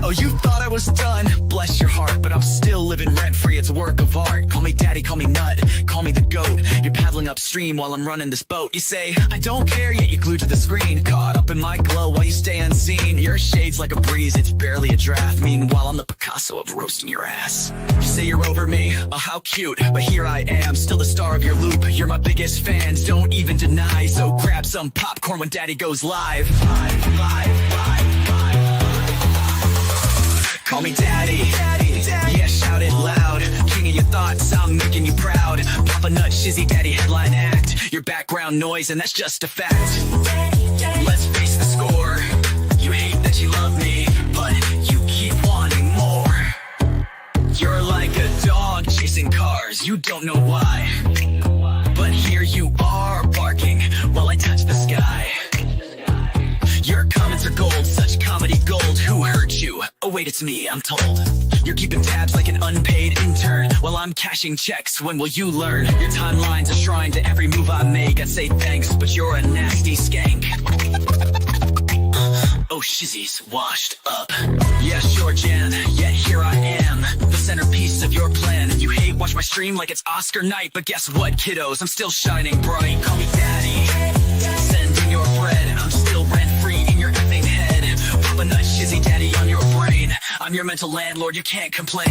Oh, you thought I was done? Bless your heart, but I'm still living rent-free. It's a work of art. Call me daddy, call me nut, call me the goat. You're paddling upstream while I'm running this boat. You say, I don't care, yet you're glued to the screen. Caught up in my glow while you stay unseen. Your shade's like a breeze, it's barely a draft. Meanwhile, I'm the Picasso of roasting your ass. You say you're over me, oh how cute. But here I am, still the star of your loop. You're my biggest fans, don't even deny. So grab some popcorn when daddy goes live. Call me daddy, yeah, shout it loud. King of your thoughts, I'm making you proud. Papa Nut, Shizzy Daddy, headline act. Your background noise, and that's just a fact. Let's face the score. You hate that you love me, but you keep wanting more. You're like a dog chasing cars, you don't know why. But here you are, barking while I touch the sky. Your comments are gold, such comedy gold. Who hurt you? Oh wait, it's me, I'm told. You're keeping tabs like an unpaid intern while I'm cashing checks. When will you learn? Your timeline's a shrine to every move I make. I'd say thanks, but you're a nasty skank. Oh, Shizzy's washed up. Yeah, sure, Jan, yet here I am, the centerpiece of your plan. You hate watch my stream like it's Oscar night, but guess what, kiddos? I'm still shining bright. Call me daddy, send in your bread. I'm still rent-free in your effing head. Papa Nut, Shizzy Daddy on your brain. I'm your mental landlord, you can't complain.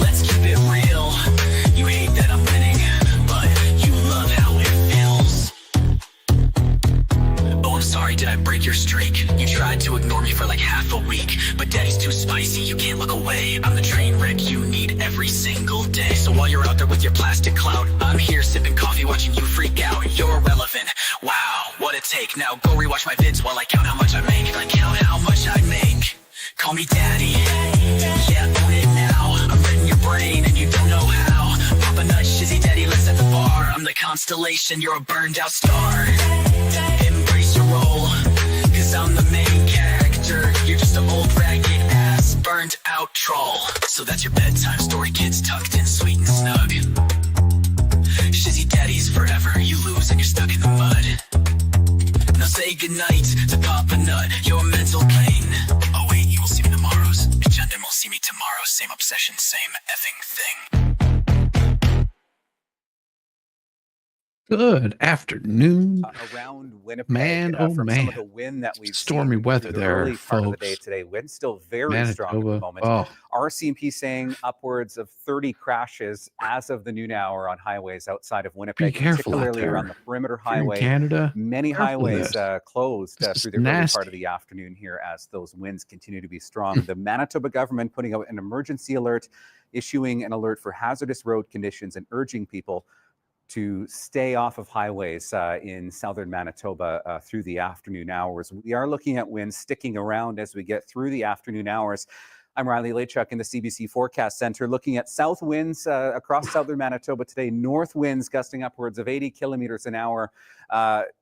Let's keep it real. You hate that I'm winning, but you love how it feels. Oh, I'm sorry, did I break your streak? You tried to ignore me for like half a week, but daddy's too spicy, you can't look away. I'm the train wreck you need every single day. So while you're out there with your plastic clout, I'm here sipping coffee watching you freak out. You're relevant, wow, what a take. Now go rewatch my vids while I count how much I make. I count how much I make. Call me daddy, yeah, own it now. I'm reading your brain and you don't know how. Papa Nut, Shizzy Daddy, let's set the bar. I'm the constellation, you're a burned out star. Embrace your role, cause I'm the main character. You're just an old ragged ass, burnt out troll. So that's your bedtime story, kids tucked in sweet and snug. Shizzy Daddy's forever, you lose and you're stuck in the mud. Now say goodnight to Papa Nut, your mental pain. Oh wait, you will see me tomorrow's agenda will see me tomorrow. Same obsession, same effing thing. Good afternoon. Around Winnipeg, Man, oh from man. some of the wind that we've Stormy seen weather through the there, early part of the folks. day today. Wind still very strong at the Manitoba. moment. Oh, RCMP saying upwards of 30 crashes as of the noon hour on highways outside of Winnipeg, careful out particularly around there. the perimeter if you're in highway. Canada, Many careful with highways this. closed This is through the early part nasty. of the afternoon here as those winds continue to be strong. The Manitoba government putting out an emergency alert, issuing an alert for hazardous road conditions and urging people to stay off of highways in southern Manitoba through the afternoon hours. We are looking at winds sticking around as we get through the afternoon hours. I'm Riley Lachuk in the CBC Forecast Center looking at south winds across southern Manitoba today. North winds gusting upwards of 80 kilometers an hour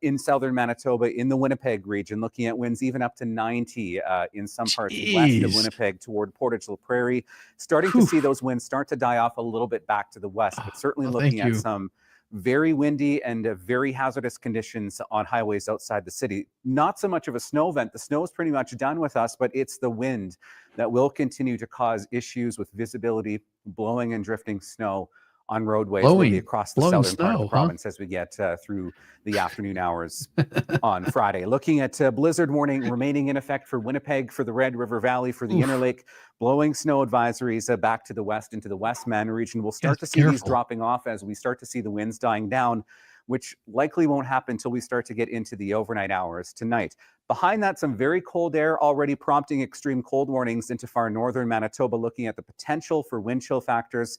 in southern Manitoba in the Winnipeg region. Looking at winds even up to 90 in some parts west of Winnipeg toward Portage la Prairie. Starting to see those winds start to die off a little bit back to the west, but certainly looking at some very windy and very hazardous conditions on highways outside the city. Not so much of a snow event. The snow is pretty much done with us, but it's the wind that will continue to cause issues with visibility, blowing and drifting snow on roadways across the southern part of the province as we get through the afternoon hours on Friday. Looking at blizzard warning remaining in effect for Winnipeg, for the Red River Valley, for the Interlake, blowing snow advisories back to the west into the Westman region. We'll start to see these dropping off as we start to see the winds dying down, which likely won't happen until we start to get into the overnight hours tonight. Behind that, some very cold air already prompting extreme cold warnings into far northern Manitoba, looking at the potential for wind chill factors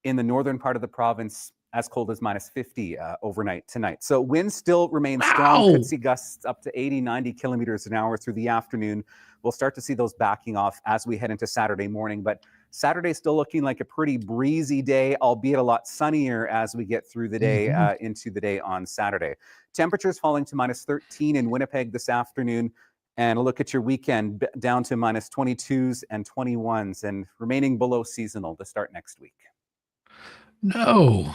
in the northern part of the province, as cold as minus 50 overnight tonight. So winds still remain strong. Could see gusts up to 80, 90 kilometers an hour through the afternoon. We'll start to see those backing off as we head into Saturday morning. But Saturday still looking like a pretty breezy day, albeit a lot sunnier as we get through the day into the day on Saturday. Temperatures falling to minus 13 in Winnipeg this afternoon. And a look at your weekend down to minus 22s and 21s and remaining below seasonal to start next week. No.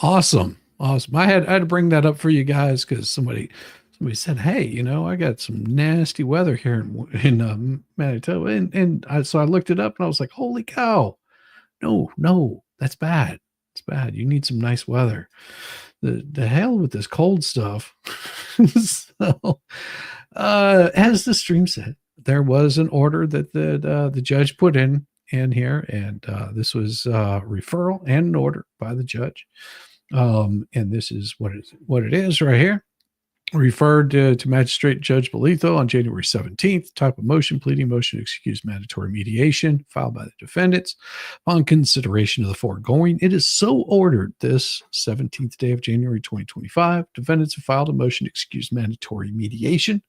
Awesome. I had to bring that up for you guys because somebody somebody said, "Hey, you know, I got some nasty weather here in Manitoba," so I looked it up and I was like, "Holy cow! No, that's bad. It's bad. You need some nice weather. The hell with this cold stuff." So, as the stream said, there was an order that the judge put in here, and this was referral and an order by the judge. And this is what it is right here. Referred to Magistrate Judge Bolito on January 17th, type of motion, pleading motion, excuse mandatory mediation, filed by the defendants. On consideration of the foregoing, it is so ordered this 17th day of January 2025, defendants have filed a motion to excuse mandatory mediation.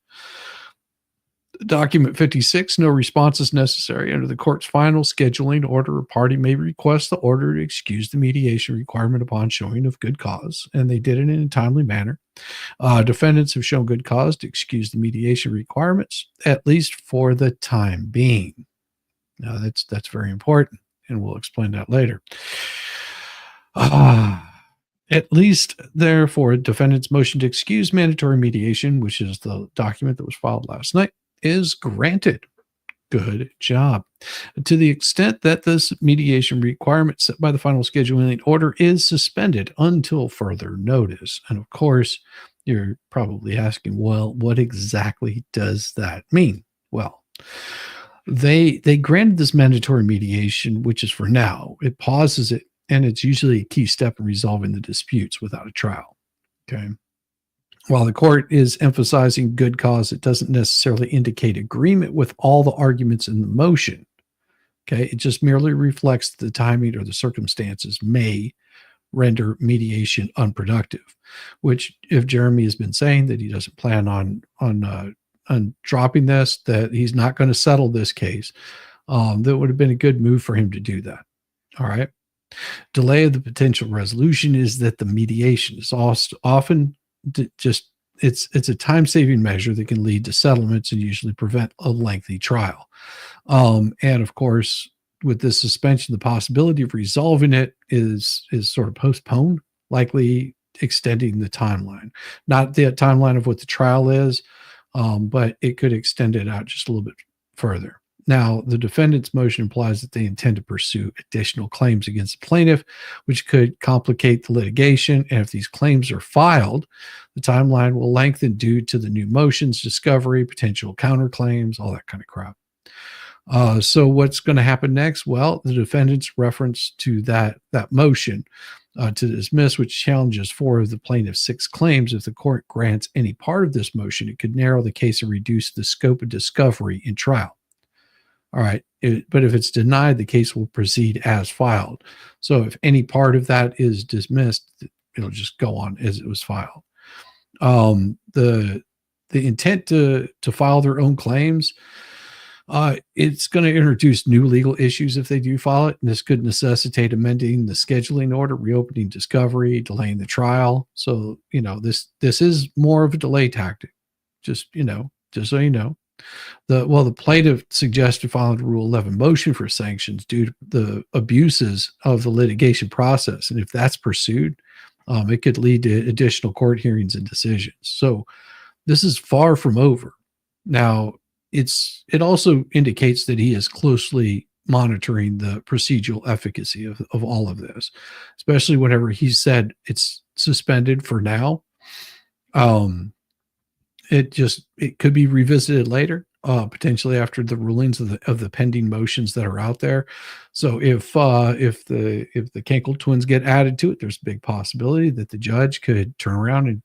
Document 56, no response is necessary. Under the court's final scheduling order, a party may request the order to excuse the mediation requirement upon showing of good cause, and they did it in a timely manner. Defendants have shown good cause to excuse the mediation requirements, at least for the time being. Now, that's very important, and we'll explain that later. At least, therefore, defendant's motion to excuse mandatory mediation, which is the document that was filed last night, is granted. Good job. To the extent that this mediation requirement set by the final scheduling order is suspended until further notice. And of course, you're probably asking, well, what exactly does that mean? Well, they granted this mandatory mediation, which is for now. It pauses it, and it's usually a key step in resolving the disputes without a trial. Okay. While the court is emphasizing good cause, it doesn't necessarily indicate agreement with all the arguments in the motion. Okay, it just merely reflects the timing or the circumstances may render mediation unproductive, which if Jeremy has been saying that he doesn't plan on dropping this, that he's not going to settle this case, that would have been a good move for him to do that. All right. Delay of the potential resolution is that the mediation is often just it's a time-saving measure that can lead to settlements and usually prevent a lengthy trial. And of course, with this suspension, the possibility of resolving it is sort of postponed, likely extending the timeline. Not the timeline of what the trial is, but it could extend it out just a little bit further. Now, the defendant's motion implies that they intend to pursue additional claims against the plaintiff, which could complicate the litigation. And if these claims are filed, the timeline will lengthen due to the new motions, discovery, potential counterclaims, all that kind of crap. So what's going to happen next? Well, the defendant's reference to that motion to dismiss, which challenges 4 of the plaintiff's 6 claims. If the court grants any part of this motion, it could narrow the case and reduce the scope of discovery in trial. All right. But if it's denied, the case will proceed as filed. So if any part of that is dismissed, it'll just go on as it was filed. The intent to file their own claims, it's going to introduce new legal issues if they do file it. And this could necessitate amending the scheduling order, reopening discovery, delaying the trial. So, this is more of a delay tactic. Just so you know. The plaintiff suggested filing a Rule 11 motion for sanctions due to the abuses of the litigation process. And if that's pursued, it could lead to additional court hearings and decisions. So this is far from over. Now, it also indicates that he is closely monitoring the procedural efficacy of all of this, especially whenever he said it's suspended for now. It could be revisited later, potentially after the rulings of the pending motions that are out there. So if the Cankle Twins get added to it, there's a big possibility that the judge could turn around and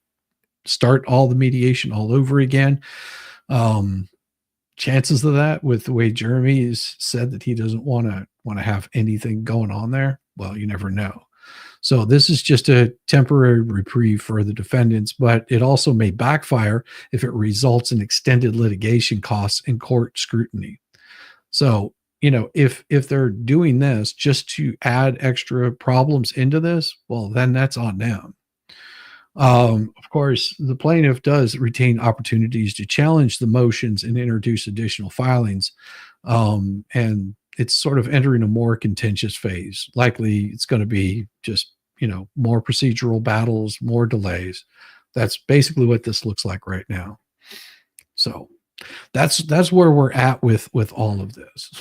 start all the mediation all over again. Chances of that, with the way Jeremy has said that he doesn't want to have anything going on there, well, you never know. So this is just a temporary reprieve for the defendants, but it also may backfire if it results in extended litigation costs and court scrutiny. So, if they're doing this just to add extra problems into this, well, then that's on them. Of course, the plaintiff does retain opportunities to challenge the motions and introduce additional filings. And it's sort of entering a more contentious phase. Likely it's going to be just, more procedural battles, more delays. That's basically what this looks like right now. So that's where we're at with all of this.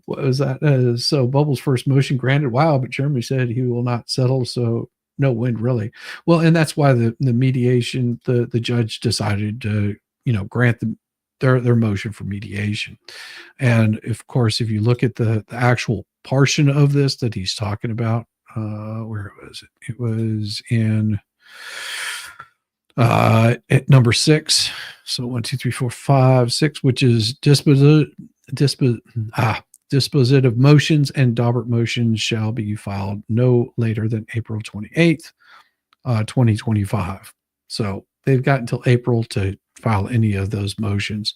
What was that? So Bubble's first motion granted. Wow, but Jeremy said he will not settle, so no win really. Well, and that's why the mediation, the judge decided to, grant their motion for mediation. And of course, if you look at the actual portion of this that he's talking about, where was it? It was in at number 6. So 1, 2, 3, 4, 5, 6, which is dispositive motions and Daubert motions shall be filed no later than April 28th, 2025. So they've got until April to file any of those motions.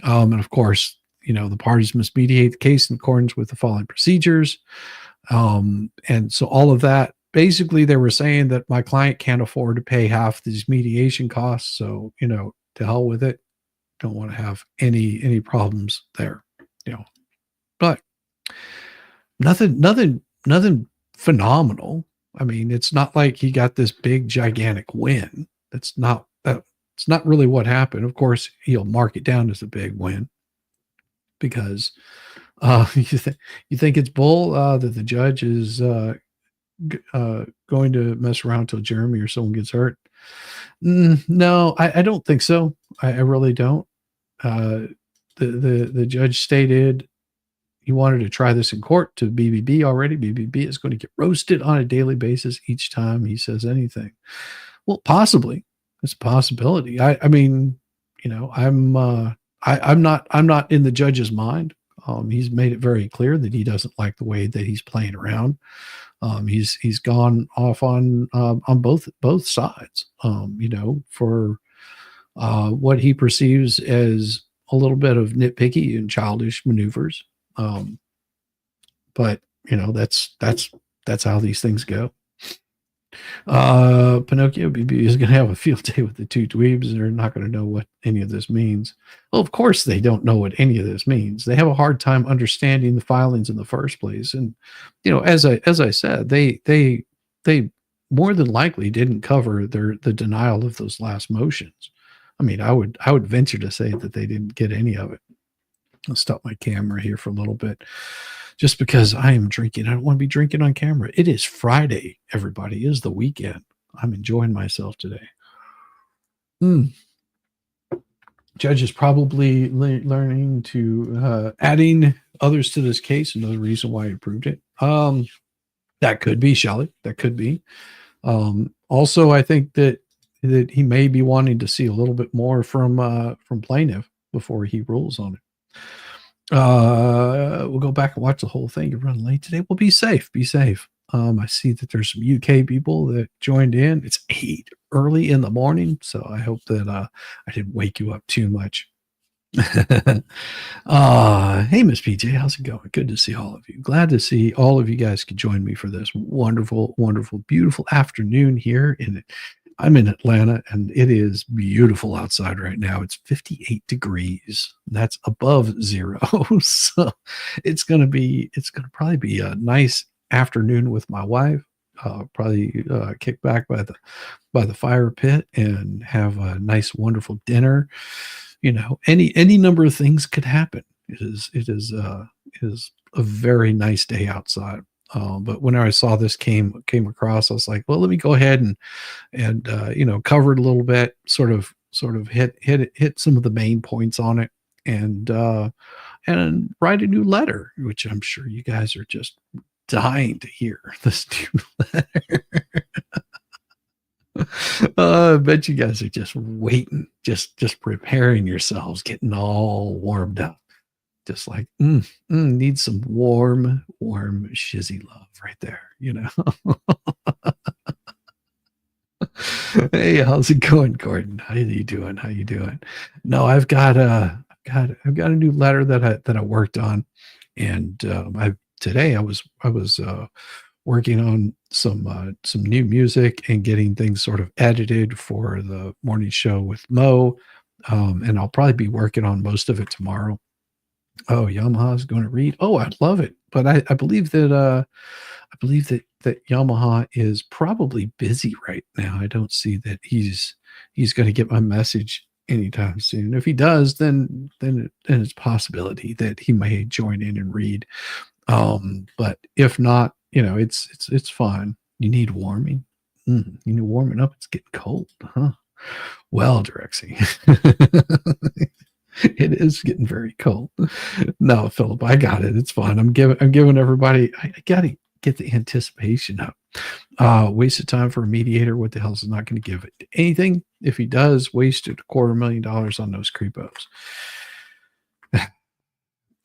And of course, the parties must mediate the case in accordance with the following procedures. And so all of that, basically they were saying that my client can't afford to pay half these mediation costs. So, to hell with it. Don't want to have any problems there, but nothing phenomenal. I mean, it's not like he got this big gigantic win. It's not really what happened. Of course, he'll mark it down as a big win because you think it's bull that the judge is going to mess around till Jeremy or someone gets hurt. No, I don't think so. I really don't. The judge stated he wanted to try this in court to BBB already. BBB is going to get roasted on a daily basis each time he says anything. Well, possibly. It's a possibility. I mean, I'm not in the judge's mind. He's made it very clear that he doesn't like the way that he's playing around. He's gone off on both sides, for what he perceives as a little bit of nitpicky and childish maneuvers. But that's how these things go. Pinocchio BB is going to have a field day with the two dweebs. They're not going to know what any of this means. Well, of course they don't know what any of this means. They have a hard time understanding the filings in the first place. And, as I said, they more than likely didn't cover the denial of those last motions. I mean, I would venture to say that they didn't get any of it. I'll stop my camera here for a little bit just because I am drinking. I don't want to be drinking on camera. It is Friday, everybody. It is the weekend. I'm enjoying myself today. Judge is probably learning to adding others to this case. Another reason why he approved it. That could be, Shelley. That could be. Also, I think that he may be wanting to see a little bit more from plaintiff before he rules on it. We'll go back and watch the whole thing. You're running late today. Well, be safe. Be safe. I see that there's some UK people that joined in. It's 8 early in the morning, so I hope that I didn't wake you up too much. Hey, Miss PJ, how's it going? Good to see all of you. Glad to see all of you guys could join me for this wonderful, wonderful, beautiful afternoon here I'm in Atlanta, and it is beautiful outside right now. It's 58 degrees. That's above zero. So it's going to probably be a nice afternoon with my wife. Probably kick back by the fire pit and have a nice, wonderful dinner. Any number of things could happen. It is a very nice day outside. But when I saw this came across, I was like, well, let me go ahead and cover it a little bit, sort of hit some of the main points on it, and write a new letter, which I'm sure you guys are just dying to hear this new letter. I bet you guys are just waiting, just preparing yourselves, getting all warmed up. Just like, need some warm shizzy love right there, Hey, how's it going, Gordon? How you doing? No, I've got a new letter that I worked on, and today I was working on some new music and getting things sort of edited for the morning show with Mo, and I'll probably be working on most of it tomorrow. Oh, Yamaha's going to read. Oh, I'd love it. But I believe that Yamaha is probably busy right now. I don't see that he's going to get my message anytime soon. If he does, then it's a possibility that he may join in and read. But if not, it's fine. You need warming. You need warming up. It's getting cold, huh? Well, Drexy, it is getting very cold. No, Philip, I got it. It's fine. I'm giving everybody. I gotta get the anticipation up. Waste of time for a mediator. What the hell is not going to give it anything? If he does, wasted $250,000 on those creepos.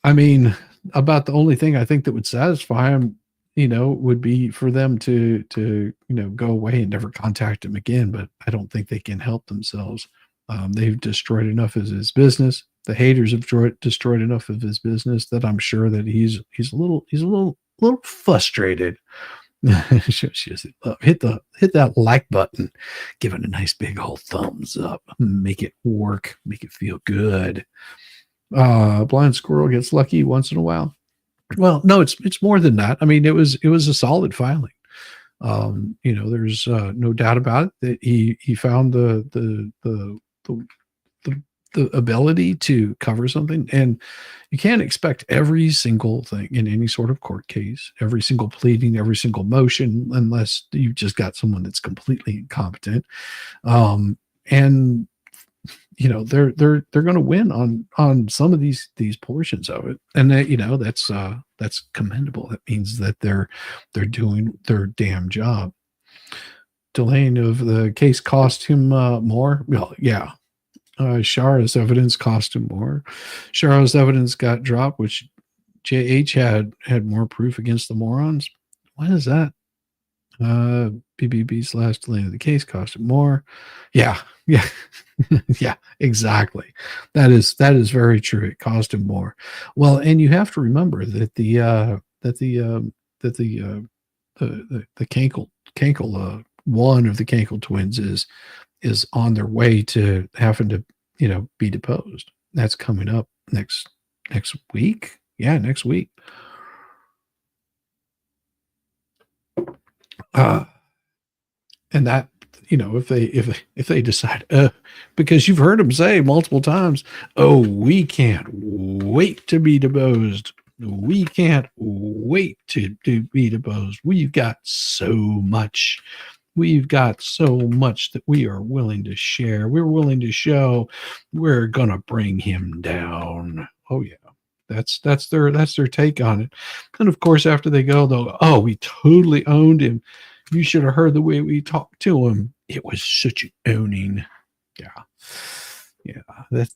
I mean, about the only thing I think that would satisfy him, would be for them to go away and never contact him again. But I don't think they can help themselves. They've destroyed enough of his business. The haters have destroyed enough of his business that I'm sure that he's a little frustrated. Hit that like button, give it a nice big old thumbs up, make it work, make it feel good. Blind squirrel gets lucky once in a while. Well, no, it's more than that. I mean, it was a solid filing. There's no doubt about it that he found the ability to cover something, and you can't expect every single thing in any sort of court case, every single pleading, every single motion, unless you've just got someone that's completely incompetent. And they're going to win on some of these portions of it, and that that's commendable. That means that they're doing their damn job. Delaying of the case cost him more. Well, yeah. Shara's evidence cost him more. Shara's evidence got dropped, which JH had more proof against the morons. What is that? BBB's last delay of the case cost him more. Yeah. Yeah, exactly. That is very true. It cost him more. Well, and you have to remember that the Cankle one of the Cankle Twins is on their way to having to be deposed. That's coming up next week. Yeah, next week. And that, if they decide, because you've heard them say multiple times, oh, we can't wait to be deposed. We can't wait to be deposed. We've got so much that we are willing to share. We're willing to show. We're gonna bring him down. Oh yeah. That's their take on it. And of course, after they go, they'll, oh, we totally owned him. You should have heard the way we talked to him. It was such an owning. Yeah.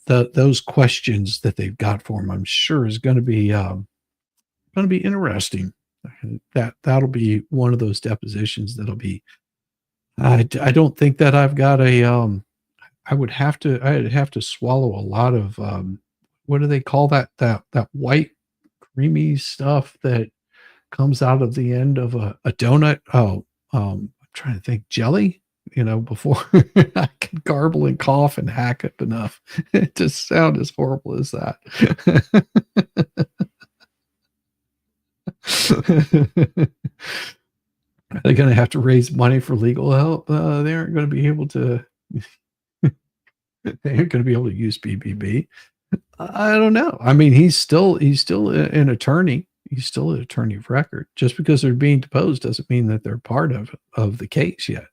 Those questions that they've got for him, I'm sure, is going to be interesting. That'll be one of those depositions that'll be. I don't think that I've got a. I'd have to swallow a lot of. What do they call that white creamy stuff that comes out of the end of a donut? I'm trying to think, jelly, before I can garble and cough and hack up enough to sound as horrible as that. They're going to have to raise money for legal help. They aren't going to be able to. They aren't going to be able to use BBB. I don't know. I mean, he's still an attorney. He's still an attorney of record. Just because they're being deposed doesn't mean that they're part of the case yet.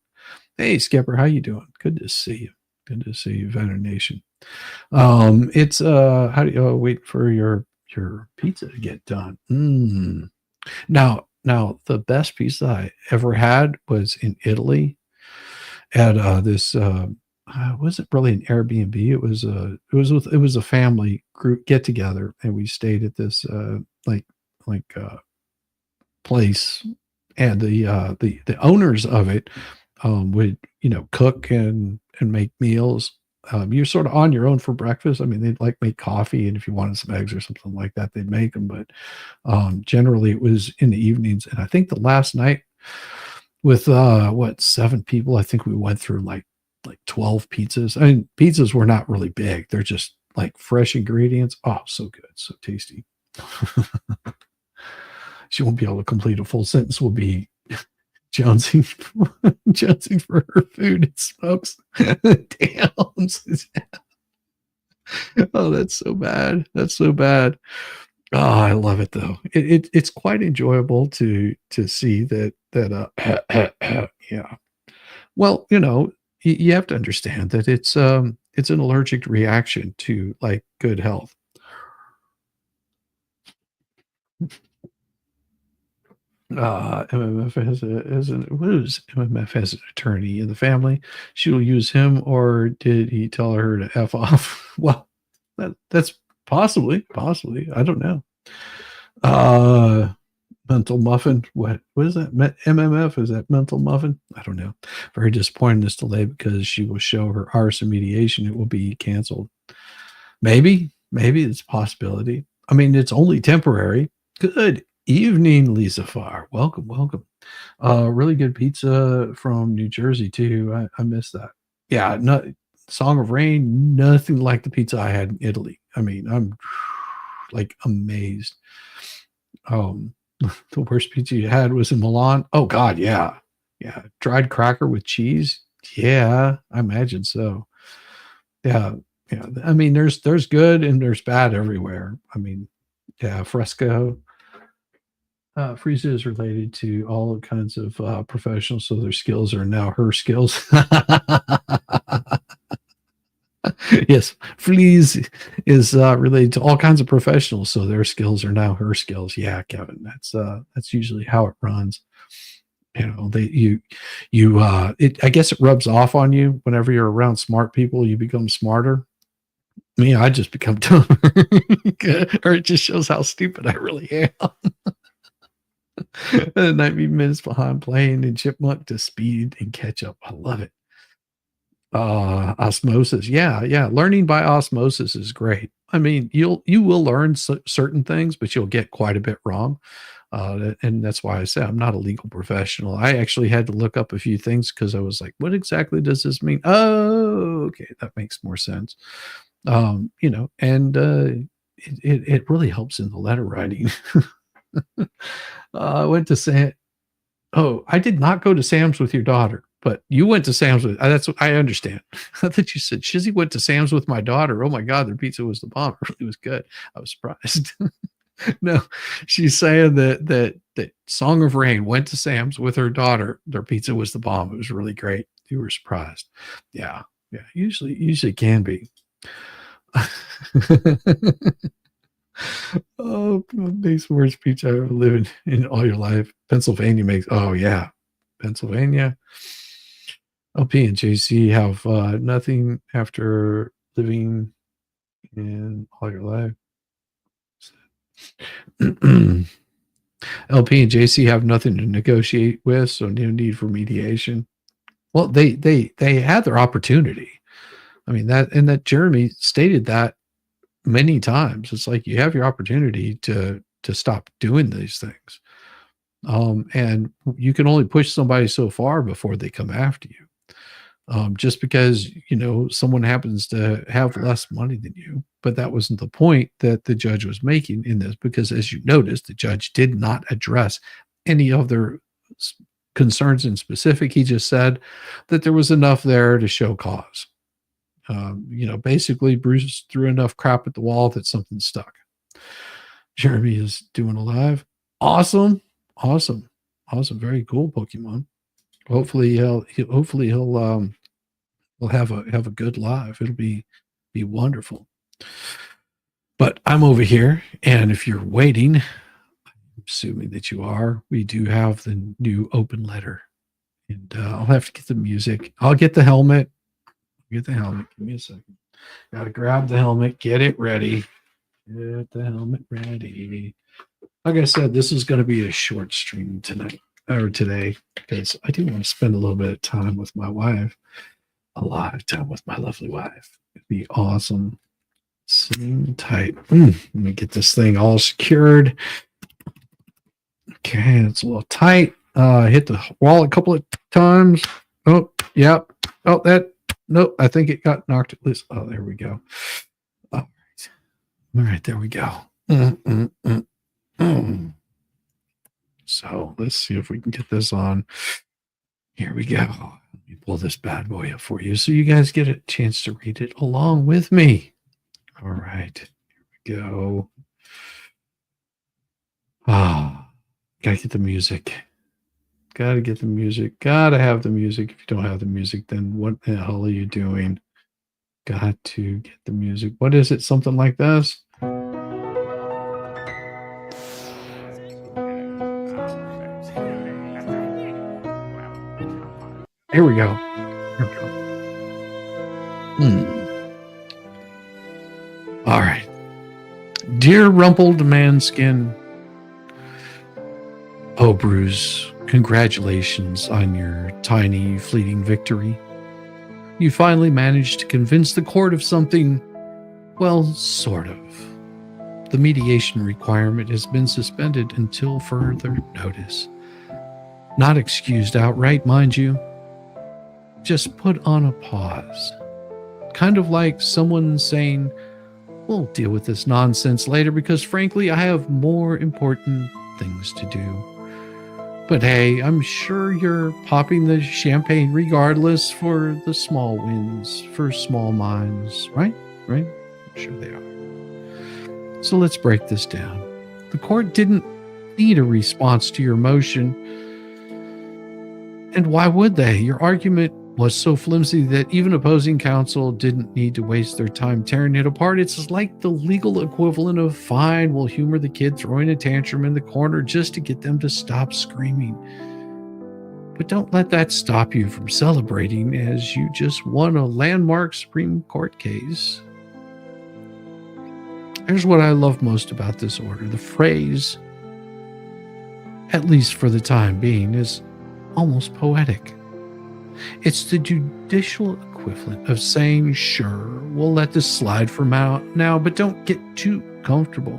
Hey, Skipper, how you doing? Good to see you. Good to see you, Veteran Nation. It's how do you wait for your pizza to get done? Now the best pizza I ever had was in Italy at this. It wasn't really an Airbnb. It was a family group get together, and we stayed at this place, and the owners of it would cook and make meals. You're sort of on your own for breakfast. I mean, they'd make coffee, and if you wanted some eggs or something like that, they'd make them. But generally, it was in the evenings. And I think the last night with 7 people, I think we went through like 12 pizzas. I mean, pizzas were not really big. They're just like fresh ingredients. Oh, so good, so tasty. She won't be able to complete a full sentence. Will be jonesing, jonesing for her food and smokes. Damn. Oh, that's so bad. That's so bad. Oh, I love it though. It's quite enjoyable to see that yeah. Well, you have to understand that it's an allergic reaction to like good health. MMF MMF has an attorney in the family. She will use him, or did he tell her to F off? Well, that's possibly. I don't know. Mental muffin. What is that? MMF? Is that mental muffin? I don't know. Very disappointed in this delay because she will show her arson mediation. It will be canceled. Maybe it's a possibility. I mean, it's only temporary. Good evening, Lisa Farr. Welcome. Really good pizza from New Jersey too. I missed that. Yeah, Song of Rain, nothing like the pizza I had in Italy. I mean, I'm like amazed. The worst pizza you had was in Milan. Oh God, yeah. Dried cracker with cheese. Yeah, I imagine so. Yeah. I mean, there's good and there's bad everywhere. I mean, yeah, fresco. Frieza is related to all kinds of professionals, so their skills are now her skills. Yes, Fleas is related to all kinds of professionals, so their skills are now her skills. Yeah, Kevin, that's usually how it runs. I guess it rubs off on you whenever you're around smart people. You become smarter. Me, I just become dumber, or it just shows how stupid I really am. And I'd be minutes behind playing and chipmunk to speed and catch up. I love it. Osmosis. Yeah. Learning by osmosis is great. I mean, you will learn certain things, but you'll get quite a bit wrong. And that's why I say I'm not a legal professional. I actually had to look up a few things because I was like, what exactly does this mean? Oh, okay. That makes more sense. And it really helps in the letter writing. I went to Sam. Oh, I did not go to Sam's with your daughter, but you went to Sam's with. That's what I understand. I thought you said Shizzy went to Sam's with my daughter. Oh my God, their pizza was the bomb. It really was good. I was surprised. No, she's saying that Song of Rain went to Sam's with her daughter. Their pizza was the bomb. It was really great. You were surprised. Yeah. Usually can be. Oh, makes worst pizza I ever lived in all your life. Pennsylvania makes. Oh yeah, Pennsylvania. LP and JC have nothing after living in all your life. LP and JC have nothing to negotiate with, so no need for mediation. Well, they had their opportunity. I mean that Jeremy stated that many times. It's like you have your opportunity to stop doing these things. And you can only push somebody so far before they come after you. Just because, someone happens to have less money than you, but that wasn't the point that the judge was making in this, because as you noticed, the judge did not address any of their concerns in specific. He just said that there was enough there to show cause. Basically Bruce threw enough crap at the wall that something stuck. Jeremy is doing a live. Awesome. Very cool, Pokemon. Hopefully he'll have a good live. It'll be wonderful. But I'm over here, and if you're waiting, I'm assuming that you are, we do have the new open letter. And I'll have to get the music. I'll get the helmet. Give me a second. Gotta grab the helmet, get it ready. Get the helmet ready. Like I said, this is going to be a short stream today, because I do want to spend a little bit of time with my wife. A lot of time with my lovely wife. It'd be awesome. Sitting tight. Let me get this thing all secured. Okay, it's a little tight. Hit the wall a couple of times. Oh, yep. Oh, nope, I think it got knocked loose. Oh, there we go. All All right, there we go. Mm. So let's see if we can get this on. Here we go. Let me pull this bad boy up for you so you guys get a chance to read it along with me. All right, here we go. Gotta get the music. Gotta get the music. Gotta have the music. If you don't have the music, then what the hell are you doing? Got to get the music. What is it? Something like this? Here we go. Here we go. All right. Dear rumpled manskin. Oh, Bruce, congratulations on your tiny, fleeting victory. You finally managed to convince the court of something, well, sort of. The mediation requirement has been suspended until further notice. Not excused outright, mind you. Just put on a pause. Kind of like someone saying, we'll deal with this nonsense later because, frankly, I have more important things to do. But hey, I'm sure you're popping the champagne regardless for the small wins, for small minds, right? Right? I'm sure they are. So let's break this down. The court didn't need a response to your motion. And why would they? Your argument was so flimsy that even opposing counsel didn't need to waste their time tearing it apart. It's like the legal equivalent of fine, we'll humor the kid throwing a tantrum in the corner just to get them to stop screaming. But don't let that stop you from celebrating as you just won a landmark Supreme Court case. Here's what I love most about this order. The phrase, at least for the time being, is almost poetic. It's the judicial equivalent of saying, sure, we'll let this slide for now, but don't get too comfortable.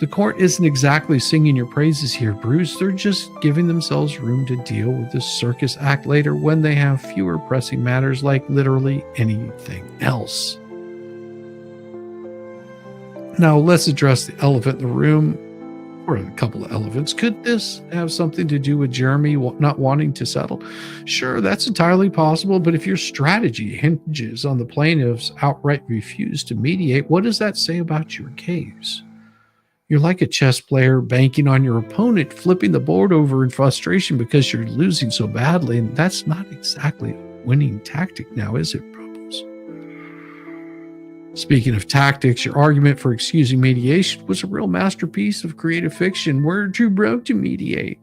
The court isn't exactly singing your praises here, Bruce. They're just giving themselves room to deal with this circus act later when they have fewer pressing matters like literally anything else. Now, let's address the elephant in the room, or a couple of elephants. Could this have something to do with Jeremy not wanting to settle? Sure, that's entirely possible, but if your strategy hinges on the plaintiff's outright refuse to mediate, what does that say about your case? You're like a chess player banking on your opponent flipping the board over in frustration because you're losing so badly, and that's not exactly a winning tactic now, is it, Probos? Speaking of tactics, your argument for excusing mediation was a real masterpiece of creative fiction. We're too broke to mediate.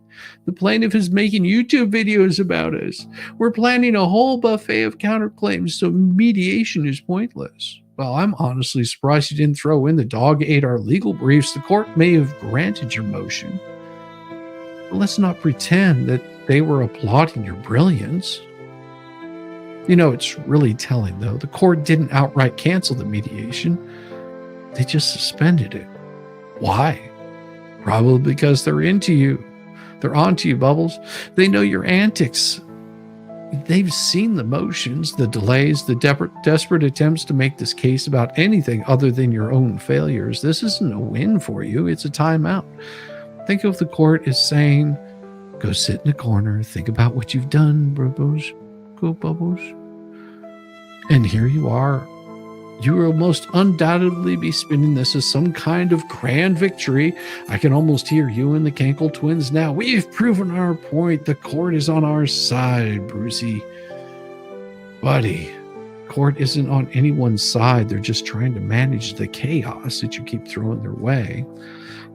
The plaintiff is making YouTube videos about us. We're planning a whole buffet of counterclaims, so mediation is pointless. Well, I'm honestly surprised you didn't throw in the dog ate our legal briefs. The court may have granted your motion. But let's not pretend that they were applauding your brilliance. You know, it's really telling, though. The court didn't outright cancel the mediation. They just suspended it. Why? Probably because they're into you. They're onto you, Bubbles. They know your antics. They've seen the motions, the delays, the desperate attempts to make this case about anything other than your own failures. This isn't a win for you. It's a timeout. Think of the court as saying, go sit in a corner, think about what you've done, Bubbles. Go, Bubbles. And here you are. You will most undoubtedly be spinning this as some kind of grand victory. I can almost hear you and the Cankle Twins now. We've proven our point. The court is on our side, Brucey. Buddy, court isn't on anyone's side. They're just trying to manage the chaos that you keep throwing their way.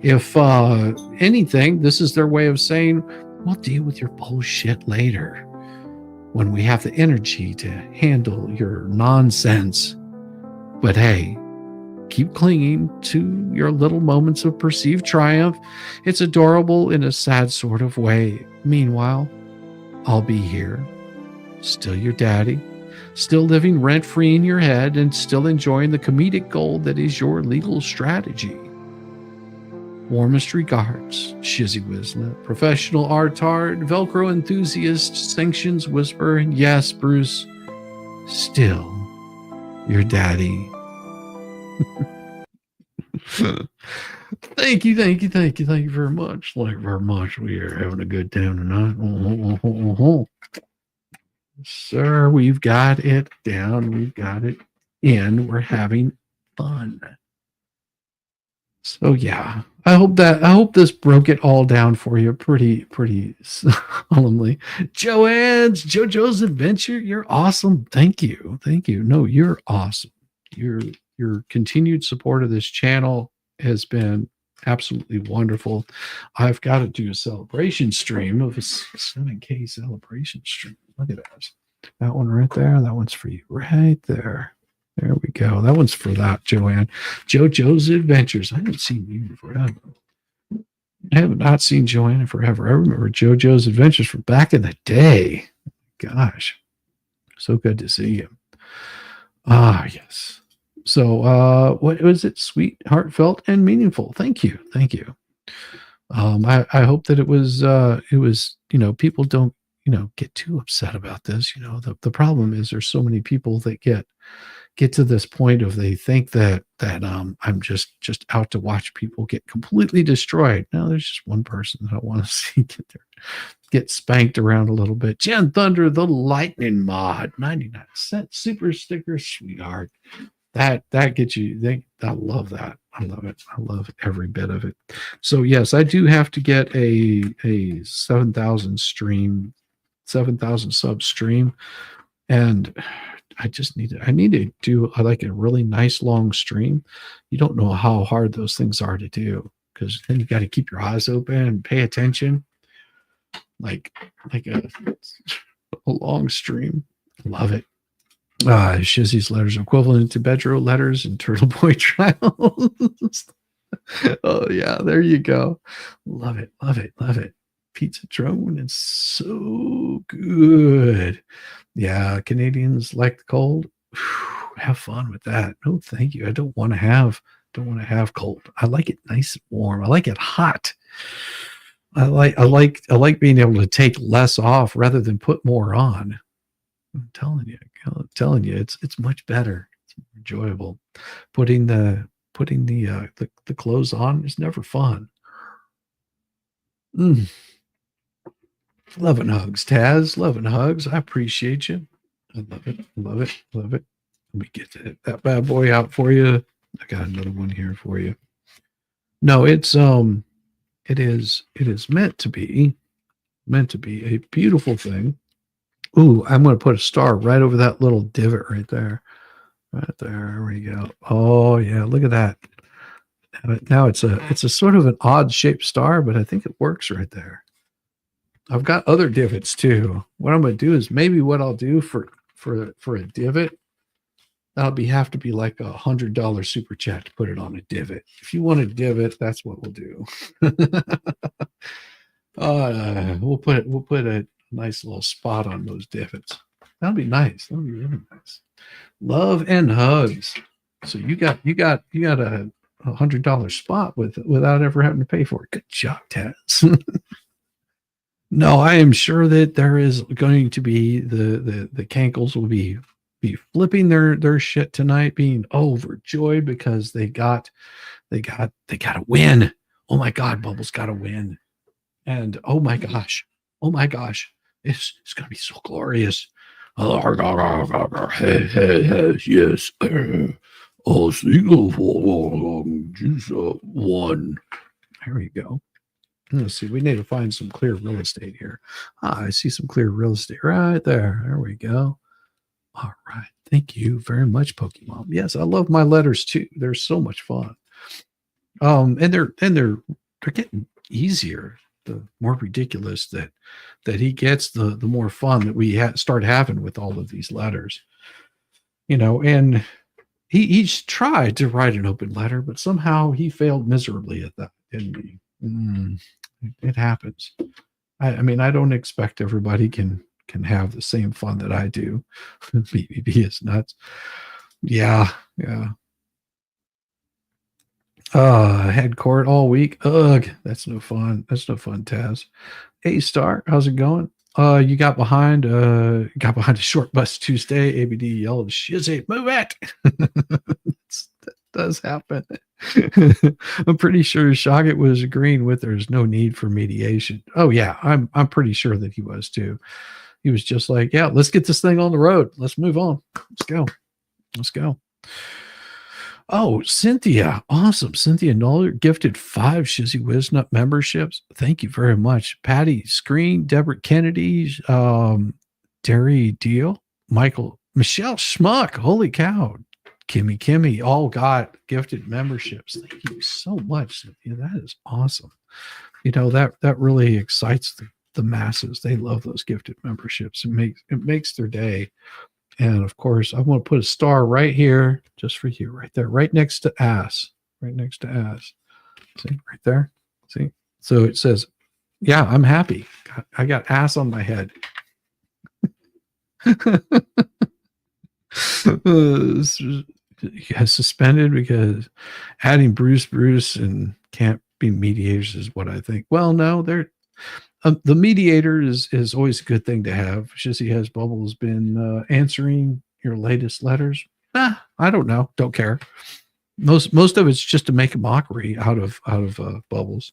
If anything, this is their way of saying, we'll deal with your bullshit later, when we have the energy to handle your nonsense. But hey, keep clinging to your little moments of perceived triumph. It's adorable in a sad sort of way. Meanwhile, I'll be here, still your daddy, still living rent-free in your head and still enjoying the comedic gold that is your legal strategy. Warmest regards, Shizzy Wisna, professional artard, Velcro enthusiast, sanctions whisper, and yes, Bruce, still your daddy. Thank you very much. Thank you very much. We are having a good time tonight. Sir, we've got it down. We've got it in. We're having fun. So yeah, I hope this broke it all down for you pretty solemnly. JoJo's Adventure, you're awesome. Thank you. No, you're awesome. Your continued support of this channel has been absolutely wonderful. I've got to do a celebration stream of a 7K celebration stream. Look at that. That one right there. That one's for you right there. There we go. That one's for that, Joanne. JoJo's Adventures. I haven't seen you in forever. I have not seen Joanne in forever. I remember JoJo's Adventures from back in the day. Gosh, so good to see you. Ah, yes. So, what was it? Sweet, heartfelt, and meaningful. Thank you. I hope that it was, people don't, get too upset about this. The problem is there's so many people that get to this point of they think that I'm just out to watch people get completely destroyed. No, there's just one person that I want to see get spanked around a little bit. Jen Thunder, the Lightning Mod, 99-cent super sticker, sweetheart. That gets you. I love that. I love it. I love every bit of it. So yes, I do have to get a 7,000 sub stream, and I need to do like a really nice long stream. You don't know how hard those things are to do, because then you got to keep your eyes open and pay attention, like a long stream. Love it. Shizzy's letters equivalent to Bedro letters and Turtle Boy trials. Oh yeah, there you go. Love it. Pizza drone is so good. Yeah, Canadians like the cold. Whew, have fun with that. No, thank you. I don't want to have cold. I like it nice and warm. I like it hot. I like being able to take less off rather than put more on. I'm telling you, it's much better. It's more enjoyable. Putting the clothes on is never fun. Love and hugs, Taz. Love and hugs. I appreciate you. I love it. Let me get that bad boy out for you. I got another one here for you. No, it is meant to be a beautiful thing. Ooh, I'm going to put a star right over that little divot right there. There we go. Oh yeah, look at that. Now it's a sort of an odd shaped star, but I think it works right there. I've got other divots too. What I'm going to do is maybe what I'll do for a divot, that'll have to be like $100 super chat to put it on a divot. If you want a divot, that's what we'll do. We'll put a nice little spot on those divots. That'll be nice. That'll be really nice. Love and hugs. So you got a $100 spot without ever having to pay for it. Good job, Taz. No, I am sure that there is going to be the Cankles will be flipping their shit tonight, being overjoyed because they got a win. Oh my God, Bubbles got a win. And oh my gosh, it's going to be so glorious. Yes. Single one. There we go. Let's see. We need to find some clear real estate here. I see some clear real estate right there. There we go. All right. Thank you very much, Pokemon. Yes, I love my letters too. They're so much fun. And they're getting easier. The more ridiculous that he gets, the more fun that we start having with all of these letters. And he's tried to write an open letter, but somehow he failed miserably at that, didn't he? It happens. I mean, I don't expect everybody can have the same fun that I do. BBB is nuts. Yeah. Head court all week. Ugh, that's no fun. Taz. A-Star, how's it going? You got behind a short bus Tuesday. ABD yelled, "Shizzy, move it!" does happen. I'm pretty sure Shogget was agreeing with there's no need for mediation. Oh yeah, I'm pretty sure that he was too. He was just like, yeah, let's get this thing on the road. Let's move on. Let's go. Let's go. Oh, Cynthia. Awesome. Cynthia Noller gifted 5 Shizzy Wiznut memberships. Thank you very much. Patty Screen, Deborah Kennedy, Terry Deal, Michelle Schmuck. Holy cow. Kimmy all got gifted memberships. Thank you so much, Cynthia. That is awesome. You know, that really excites the masses. They love those gifted memberships. It makes their day. And of course, I want to put a star right here just for you, right there, right next to ass, right next to ass. See, right there. See, so it says, yeah, I'm happy. I got ass on my head. Suspended because adding Bruce and can't be mediators is what I think. Well, no, they're the mediator is always a good thing to have. Shizzy Has Bubbles been answering your latest letters? I don't know. Don't care. Most of it's just to make a mockery out of Bubbles.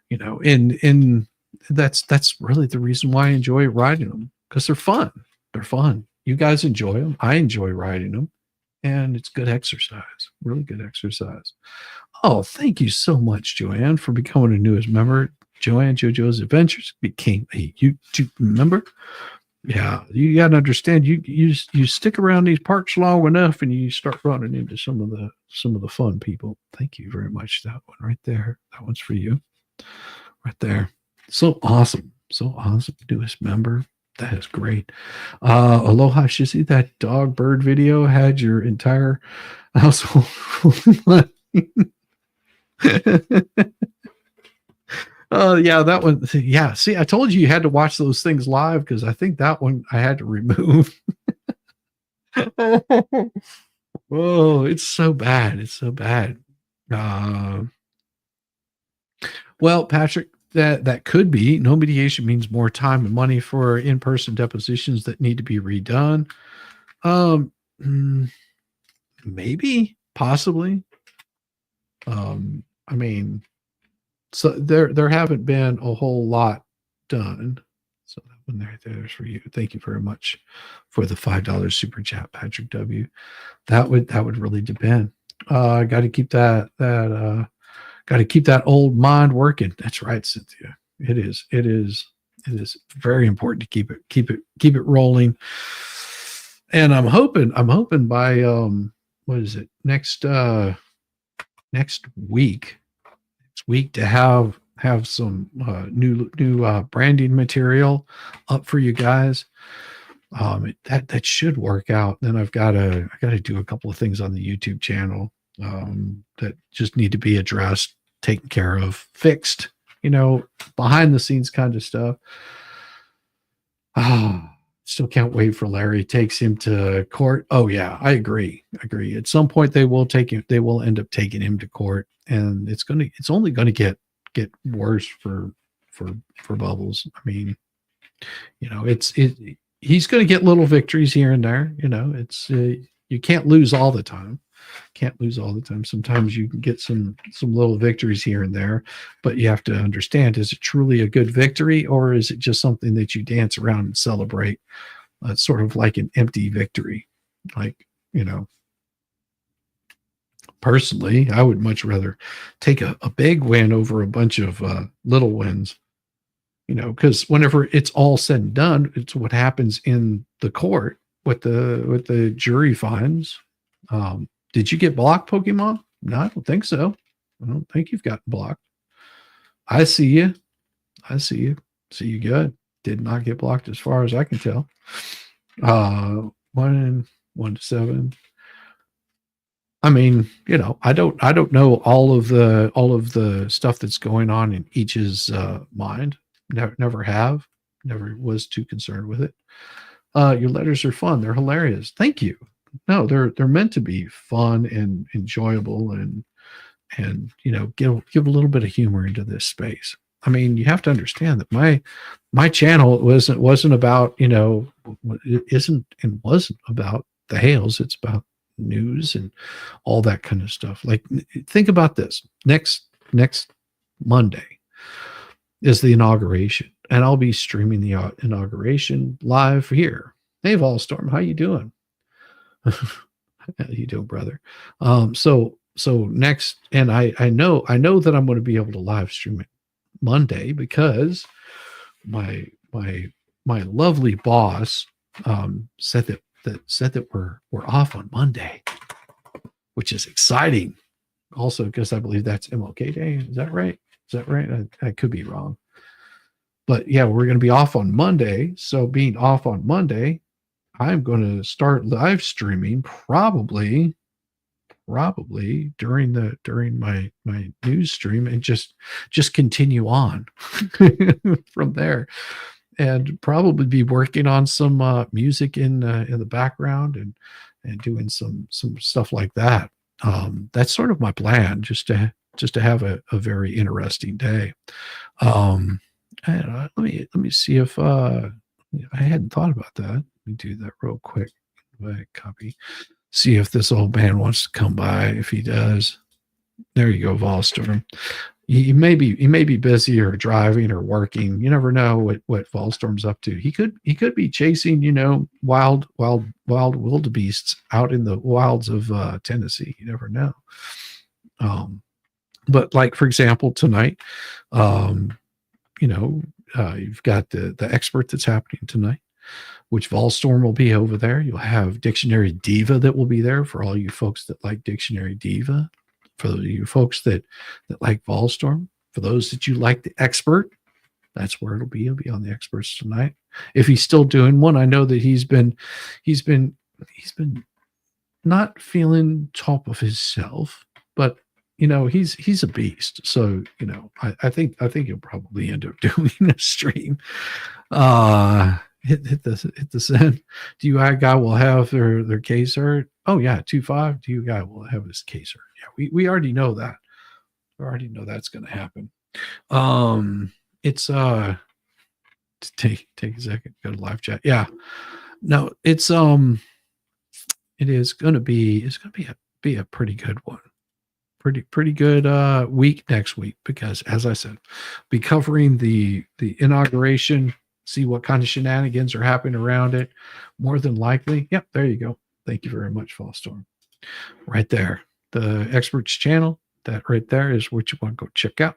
You know, and that's really the reason why I enjoy riding them, because they're fun. They're fun. You guys enjoy them. I enjoy riding them, and it's good exercise. Really good exercise. Oh, thank you so much, Joanne, for becoming a newest member. Joanne JoJo's Adventures became a YouTube member. Yeah, you got to understand. You stick around these parks long enough, and you start running into some of the fun people. Thank you very much. That one right there. That one's for you, right there. So awesome. So awesome. Newest member. That is great. Aloha Shizzy. That dog bird video had your entire household. Yeah, that one. Yeah, see, I told you had to watch those things live, because I think that one I had to remove. Oh, it's so bad. It's so bad. Well, Patrick, that could be. No mediation means more time and money for in-person depositions that need to be redone. Maybe, possibly. I mean, so there haven't been a whole lot done. So that one right there's for you. Thank you very much for the $5 super chat, Patrick W. That would really depend. I got to keep that old mind working. That's right, Cynthia. It is very important to keep it rolling. And I'm hoping by what is it, next week to have some new branding material up for you guys. That should work out. Then I got to do a couple of things on the YouTube channel that just need to be addressed, taken care of, fixed, you know, behind the scenes kind of stuff. Still can't wait for Larry takes him to court. Oh yeah, I agree. At some point they will end up taking him to court, and it's only gonna get worse for Bubbles. I mean, you know, he's gonna get little victories here and there. You know, it's you can't lose all the time. Sometimes you can get some little victories here and there, but you have to understand, is it truly a good victory, or is it just something that you dance around and celebrate? It's sort of like an empty victory. Like, you know, personally, I would much rather take a big win over a bunch of little wins, you know, because whenever it's all said and done, it's what happens in the court, what the jury finds. Did you get blocked, Pokemon? No, I don't think so. I don't think you've gotten blocked. I see you. See you good. Did not get blocked as far as I can tell. 1 to 7. I mean, you know, I don't know all of the stuff that's going on in each's mind. Never have. Never was too concerned with it. Your letters are fun. They're hilarious. Thank you. No, they're meant to be fun and enjoyable, and you know, give a little bit of humor into this space. I mean, you have to understand that my channel wasn't about, you know, it isn't and wasn't about the Hales. It's about news and all that kind of stuff. Like, think about this. Next Monday is the inauguration, and I'll be streaming the inauguration live here. Hey, Volstorm, how you doing? How you doing, brother? So next, and I know that I'm going to be able to live stream it Monday because my lovely boss said that we're off on Monday, which is exciting. Also, because I believe that's MLK Day. Is that right? I could be wrong. But yeah, we're going to be off on Monday. So being off on Monday, I'm going to start live streaming probably during my news stream, and just continue on from there, and probably be working on some music in the background and doing some stuff like that. That's sort of my plan, just to have a very interesting day. Let me see if I hadn't thought about that. Let me do that real quick. Copy. See if this old man wants to come by. If he does, there you go, Volstorm. He may be busy or driving or working. You never know what Volstorm's up to. He could be chasing, wild wildebeests out in the wilds of Tennessee. You never know. But like, for example, tonight, you've got the expert that's happening tonight, which Volstorm will be over there. You'll have Dictionary Diva that will be there for all you folks that like Dictionary Diva, for you folks that like Volstorm, for those that you like the expert. That's where it'll be. He'll be on the experts tonight. If he's still doing one, I know that he's been not feeling top of himself, but he's a beast. So, I think he'll probably end up doing a stream. Hit the send. DUI guy will have their case heard. Oh yeah, 2-5. DUI guy will have his case heard. Yeah, we already know that. We already know that's going to happen. It's take a second. Go to live chat. Yeah, no, it is going to be a pretty good one. Pretty good week next week, because as I said, be covering the inauguration, see what kind of shenanigans are happening around it. More than likely, yep, there you go. Thank you very much, Fallstorm. Right there, the experts channel, that right there is what you want to go check out.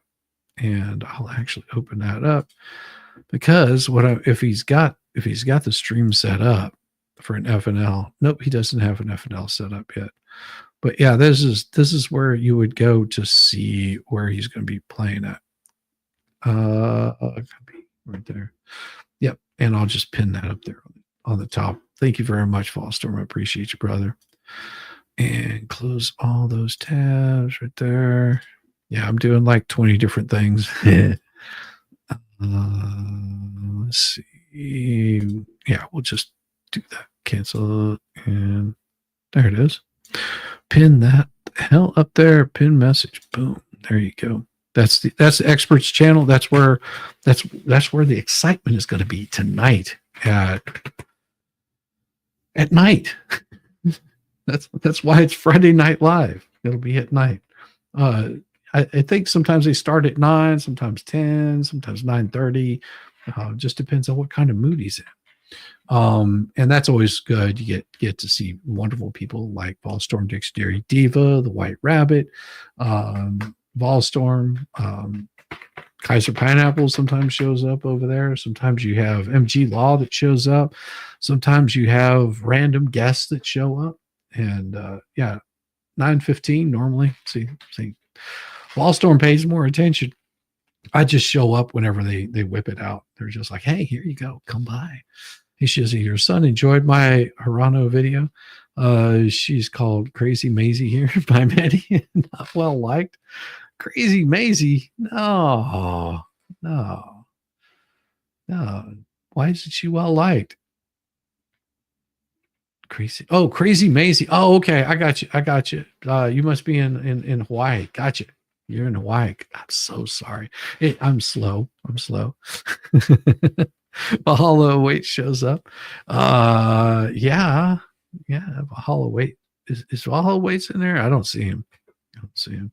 And I'll actually open that up, because if he's got the stream set up for an FNL. Nope, he doesn't have an FNL set up yet. But yeah, this is where you would go to see where he's going to be playing at. Right there. Yep. And I'll just pin that up there on the top. Thank you very much, Fallstorm. I appreciate you, brother. And close all those tabs right there. Yeah, I'm doing like 20 different things. Let's see. Yeah, we'll just do that. Cancel. And there it is. Pin that hell up there. Pin message. Boom. There you go. That's the experts channel. That's where the excitement is going to be tonight at night. That's why it's Friday Night Live. It'll be at night. I think sometimes they start at 9, sometimes 10, sometimes 9:30. Just depends on what kind of mood he's in. And that's always good. You get to see wonderful people like Volstorm, Dictionary Diva, the White Rabbit, Volstorm, Kaiser Pineapple sometimes shows up over there. Sometimes you have MG Law that shows up. Sometimes you have random guests that show up. And 9:15 normally. See, Volstorm pays more attention. I just show up whenever they whip it out. They're just like, hey, here you go. Come by. Hey, Shizzy, your son enjoyed my Hirano video. She's called Crazy Maisie here by Maddie. Not well liked. Crazy Maisie? No. Why isn't she well liked? Crazy Maisie. Oh, okay. I got you. You must be in Hawaii. Gotcha. You're in Hawaii. I'm so sorry. I'm slow. Mahalo Wait shows up. Mahalo Wait is Valhalla Waits in there? I don't see him. I don't see him.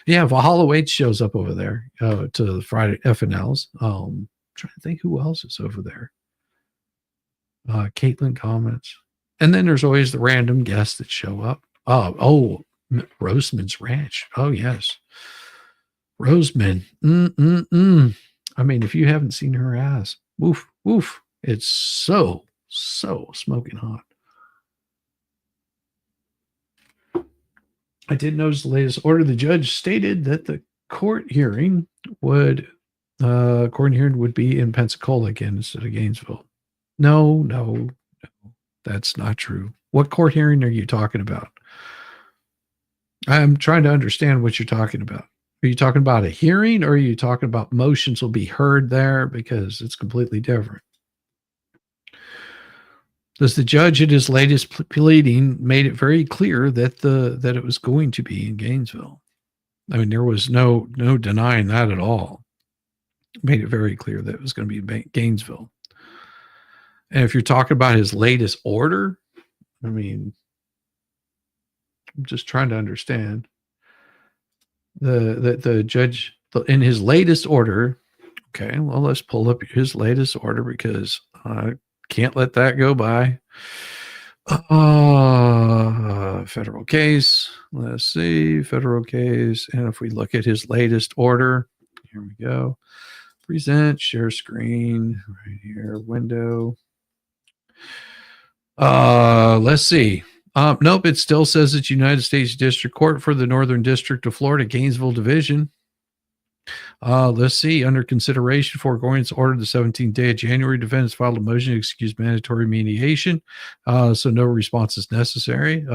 Yeah, Valhalla Waits shows up over there to the Friday FNLs. Trying to think who else is over there. Caitlin comments. And then there's always the random guests that show up. Roseman's Ranch. Oh, yes. Roseman. I mean, if you haven't seen her ass, woof, woof. It's so smoking hot. I did notice the latest order. The judge stated that the court hearing would be in Pensacola again instead of Gainesville. No, that's not true. What court hearing are you talking about? I'm trying to understand what you're talking about. Are you talking about a hearing, or are you talking about motions will be heard there? Because it's completely different. Does the judge at his latest pleading made it very clear that it was going to be in Gainesville? I mean, there was no denying that at all. Made it very clear that it was going to be Gainesville. And if you're talking about his latest order, I mean, I'm just trying to understand. The judge in his latest order. Okay, well, let's pull up his latest order because I can't let that go by. Federal case. Let's see, federal case. And if we look at his latest order, here we go. Present, share screen, right here, window. Let's see. Nope, it still says it's United States District Court for the Northern District of Florida, Gainesville Division. Let's see. Under consideration for its order the 17th day of January, defendants filed a motion to excuse mandatory mediation. So no response is necessary.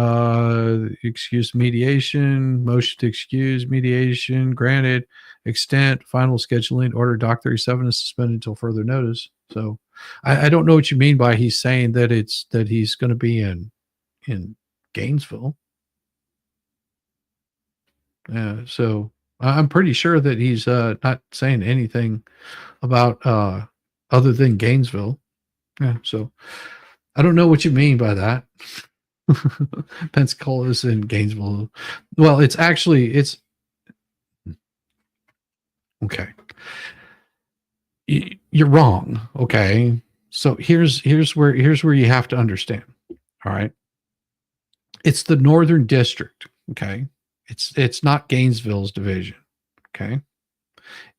Excuse mediation, motion to excuse mediation, granted, extent, final scheduling, order Doc 37 is suspended until further notice. So I don't know what you mean by he's saying that he's going to be in Gainesville. So I'm pretty sure that he's not saying anything about other than Gainesville. Yeah, so I don't know what you mean by that. Pensacola is in Gainesville. Well, it's okay. You're wrong. Okay, so here's where you have to understand. All right, it's the Northern District. Okay. It's not Gainesville's division. Okay.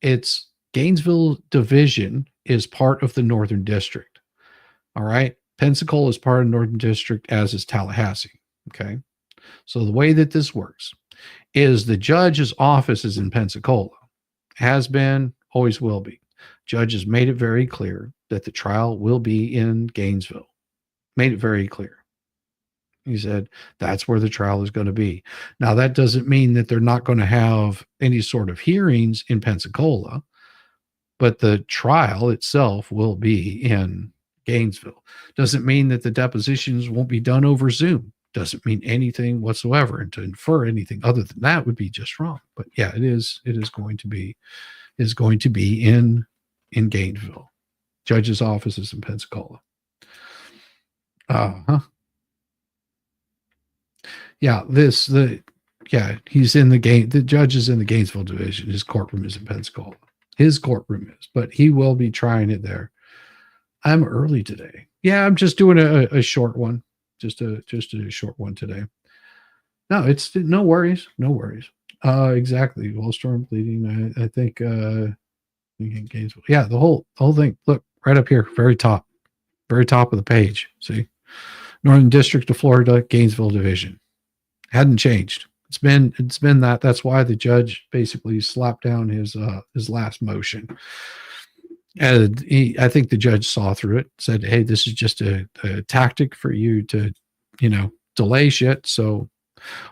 It's Gainesville division is part of the Northern District. All right. Pensacola is part of Northern District, as is Tallahassee. Okay. So the way that this works is the judge's office is in Pensacola. Has been, always will be. Judge has made it very clear that the trial will be in Gainesville. Made it very clear. He said that's where the trial is going to be. Now, that doesn't mean that they're not going to have any sort of hearings in Pensacola, but the trial itself will be in Gainesville. Doesn't mean that the depositions won't be done over Zoom. Doesn't mean anything whatsoever. And to infer anything other than that would be just wrong. But yeah, it is going to be in Gainesville. Judge's office is in Pensacola. Yeah, he's in the judge is in the Gainesville division. His courtroom is in Pensacola. His courtroom is, but he will be trying it there. I'm early today. Yeah, I'm just doing a short one. Just a short one today. No, it's no worries. Exactly. Wallstorm bleeding. I think Gainesville. Yeah, the whole thing. Look, right up here, very top of the page. See? Northern District of Florida, Gainesville division. Hadn't changed. It's been that. That's why the judge basically slapped down his last motion. And I think the judge saw through it, said, hey, this is just a tactic for you to, delay shit. So,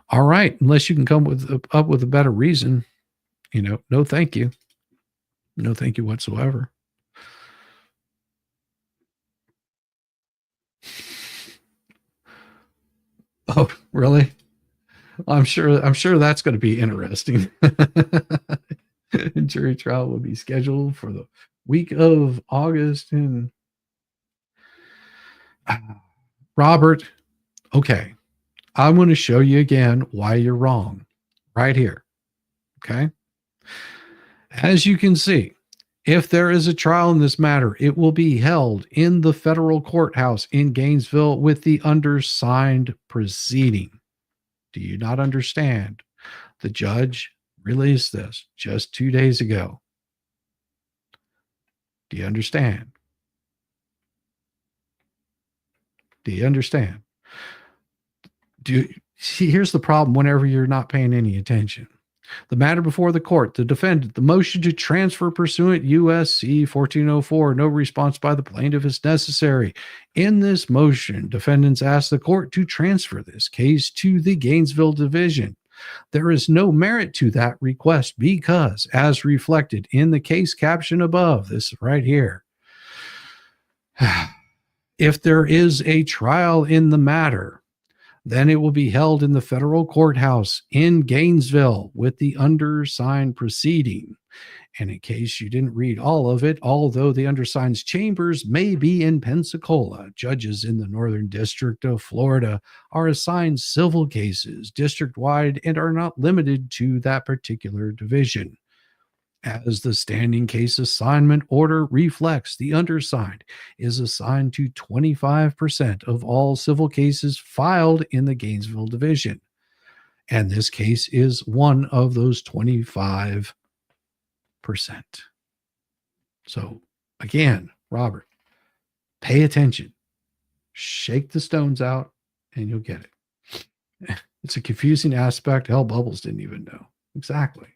all right, unless you can come up with a better reason, no thank you. No thank you whatsoever. Oh, really? I'm sure that's going to be interesting. Jury trial will be scheduled for the week of August. And Robert, okay. I'm going to show you again why you're wrong right here. Okay. As you can see, if there is a trial in this matter, it will be held in the federal courthouse in Gainesville with the undersigned proceeding. Do you not understand? The judge released this just 2 days ago. Do you understand? Do you understand? Here's the problem whenever you're not paying any attention. The matter before the court, the defendant, the motion to transfer pursuant USC 1404, no response by the plaintiff is necessary. In this motion, defendants ask the court to transfer this case to the Gainesville division. There is no merit to that request because, as reflected in the case caption above, this right here, if there is a trial in the matter, then it will be held in the federal courthouse in Gainesville with the undersigned proceeding. And in case you didn't read all of it, although the undersigned's chambers may be in Pensacola, judges in the Northern District of Florida are assigned civil cases district-wide and are not limited to that particular division. As the standing case assignment order reflects, the undersigned is assigned to 25% of all civil cases filed in the Gainesville division. And this case is one of those 25%. So again, Robert, pay attention. Shake the stones out and you'll get it. It's a confusing aspect. Hell, Bubbles didn't even know. Exactly.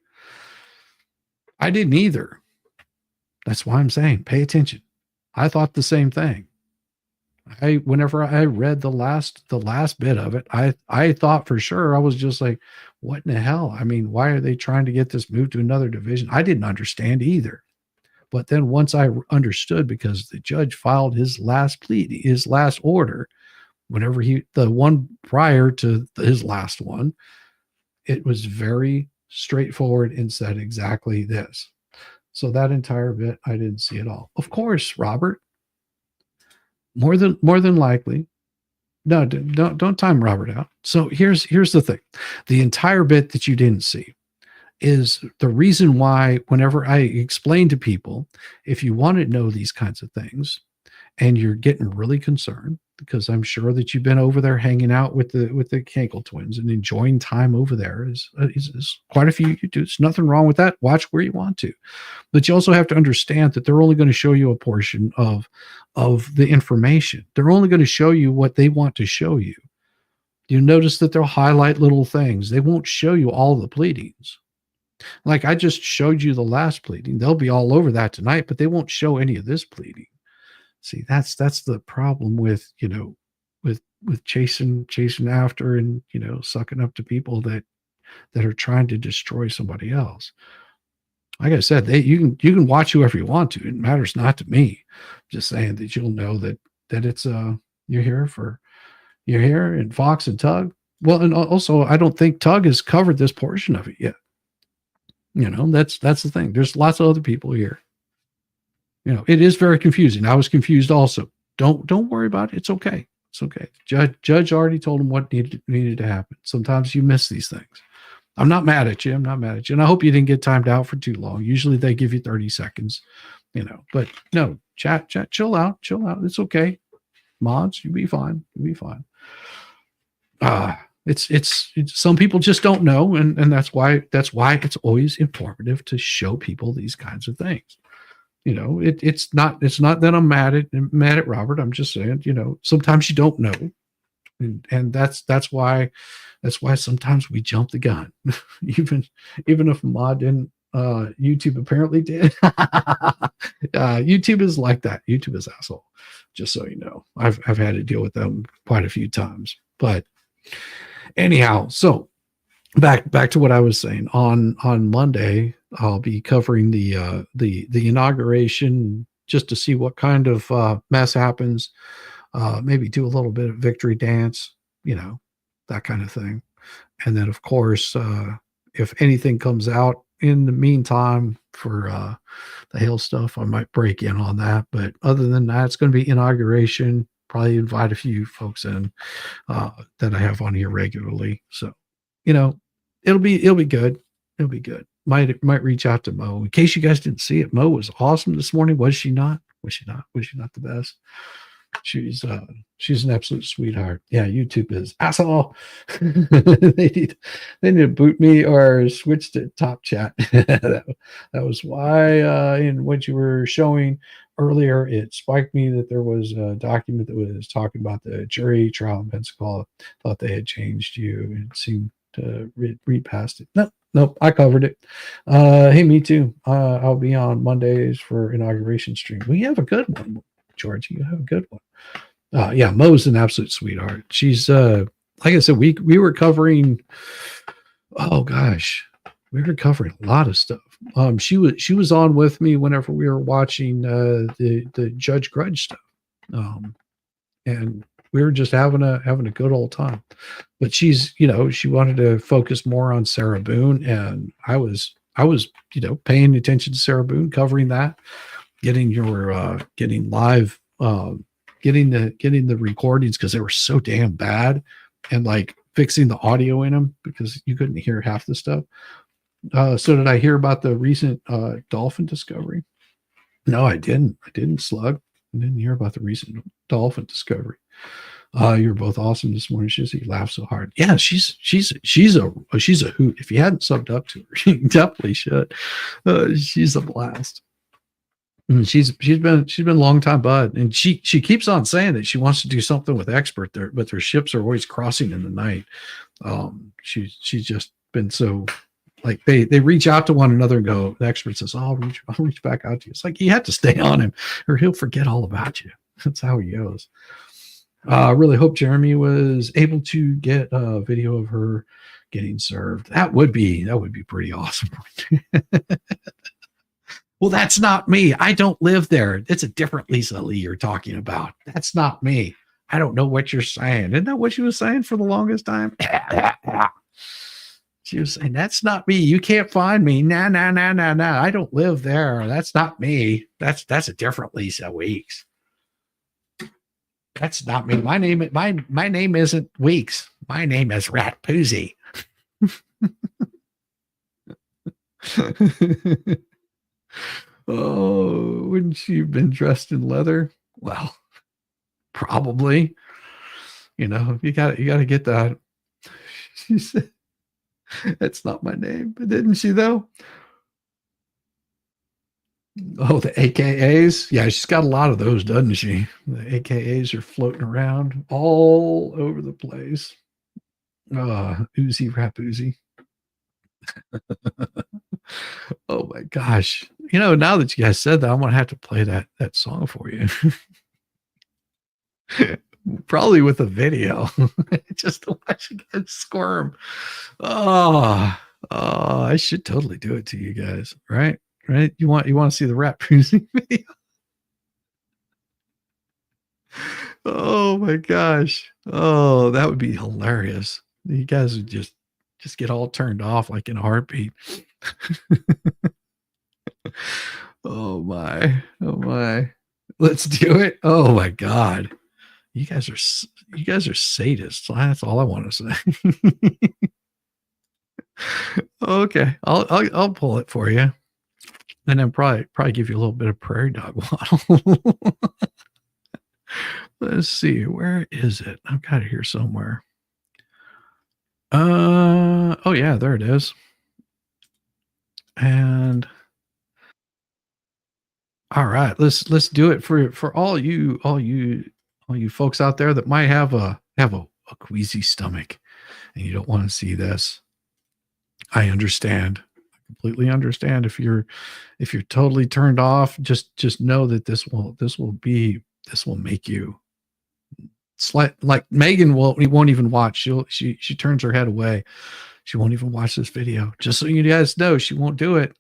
I didn't either. That's why I'm saying pay attention. I thought the same thing. Whenever I read the last bit of it, I thought for sure, I was just like, what in the hell? I mean, why are they trying to get this moved to another division? I didn't understand either. But then once I understood, because the judge filed his last plea, his last order, whenever the one prior to his last one, it was very straightforward and said exactly this. So that entire bit, I didn't see at all. Of course, Robert, more than likely. No, don't time Robert out. So here's the thing. The entire bit that you didn't see is the reason why whenever I explain to people, if you want to know these kinds of things and you're getting really concerned, because I'm sure that you've been over there hanging out with the Cankle Twins and enjoying time over there is quite a few you do. There's nothing wrong with that. Watch where you want to. But you also have to understand that they're only going to show you a portion of the information. They're only going to show you what they want to show you. You notice that they'll highlight little things. They won't show you all the pleadings. Like I just showed you the last pleading. They'll be all over that tonight, but they won't show any of this pleading. See, that's the problem with, with chasing after and, sucking up to people that are trying to destroy somebody else. Like I said, you can watch whoever you want to. It matters not to me. Just saying that you'll know that it's you're here and Fox and Tug. Well, and also I don't think Tug has covered this portion of it yet. That's the thing. There's lots of other people here. It is very confusing. I was confused also. Don't worry about it. It's okay. It's okay. Judge already told him what needed to happen. Sometimes you miss these things. I'm not mad at you. And I hope you didn't get timed out for too long. Usually they give you 30 seconds, but no, chat, chill out. It's okay. Mods, you'll be fine. It's some people just don't know. And that's why it's always informative to show people these kinds of things. It's not that I'm mad at Robert. I'm just saying, sometimes you don't know. And that's why sometimes we jump the gun. even if Mod didn't, YouTube apparently did. YouTube is like that. YouTube is asshole. Just so you know, I've had to deal with them quite a few times. But anyhow, so back to what I was saying. On Monday, I'll be covering the inauguration just to see what kind of mess happens. Maybe do a little bit of victory dance, that kind of thing. And then, of course, if anything comes out in the meantime for the Hales stuff, I might break in on that. But other than that, it's going to be inauguration. probably invite a few folks in that I have on here regularly. So, you know, it'll be good. It'll be good. Might reach out to Mo. In case you guys didn't see it, Mo was awesome this morning. Was she not? Was she not the best? She's an absolute sweetheart. Yeah, YouTube is asshole. they need to boot me or switch to top chat. that was why in what you were showing earlier, it spiked me that there was a document that was talking about the jury trial in Pensacola. Thought they had changed you. It seemed to read past it. Nope, I covered it. Hey, me too. I'll be on Mondays for inauguration stream. We have a good one, George. You have a good one. Yeah, Mo's an absolute sweetheart. She's like I said, we were covering. Oh gosh, we were covering a lot of stuff. She was on with me whenever we were watching the Judge Grudge stuff, and we were just having a good old time. But she's, she wanted to focus more on Sarah Boone, and I was paying attention to Sarah Boone, covering that, getting live, getting the recordings because they were so damn bad, and like fixing the audio in them because you couldn't hear half the stuff. So did I hear about the recent dolphin discovery? No, I didn't. Slug. I didn't hear about the recent dolphin discovery. You're both awesome this morning. You laugh so hard. Yeah, she's a hoot. If you hadn't subbed up to her, you definitely should. She's a blast. And she's been a long time bud, and she keeps on saying that she wants to do something with expert there, but their ships are always crossing in the night. She's just been so. Like they reach out to one another and go, the expert says, I'll reach back out to you. It's like you have to stay on him or he'll forget all about you. That's how he goes. I really hope Jeremy was able to get a video of her getting served. That would be pretty awesome. Well, that's not me. I don't live there. It's a different Lisa Lee you're talking about. That's not me. I don't know what you're saying. Isn't that what she was saying for the longest time? She was saying, that's not me. You can't find me. Nah. I don't live there. That's not me. That's a different Lisa Weeks. That's not me. My name isn't Weeks. My name is Rat Poozy. Oh, wouldn't she have been dressed in leather? Well, probably. You got to get that. She said, that's not my name. But didn't she though? Oh, the AKAs. Yeah, she's got a lot of those, doesn't she? The AKAs are floating around all over the place. Uzi Rap Uzi. Oh my gosh. Now that you guys said that, I'm gonna have to play that song for you. Probably with a video. Just to watch you guys squirm. Oh, I should totally do it to you guys, right? You want to see the rap music video? Oh my gosh. Oh, that would be hilarious. You guys would just get all turned off like in a heartbeat. Oh my. Let's do it. Oh my God. You guys are sadists. That's all I want to say. Okay. I'll pull it for you. And then probably give you a little bit of prairie dog waddle. Let's see. Where is it? I've got it here somewhere. Oh yeah, there it is. And all right, let's do it for all you folks out there that might have a queasy stomach and you don't want to see this. I understand. I completely understand. If you're totally turned off, just know that this will make you like Megan won't even watch. She turns her head away. She won't even watch this video. Just so you guys know, she won't do it.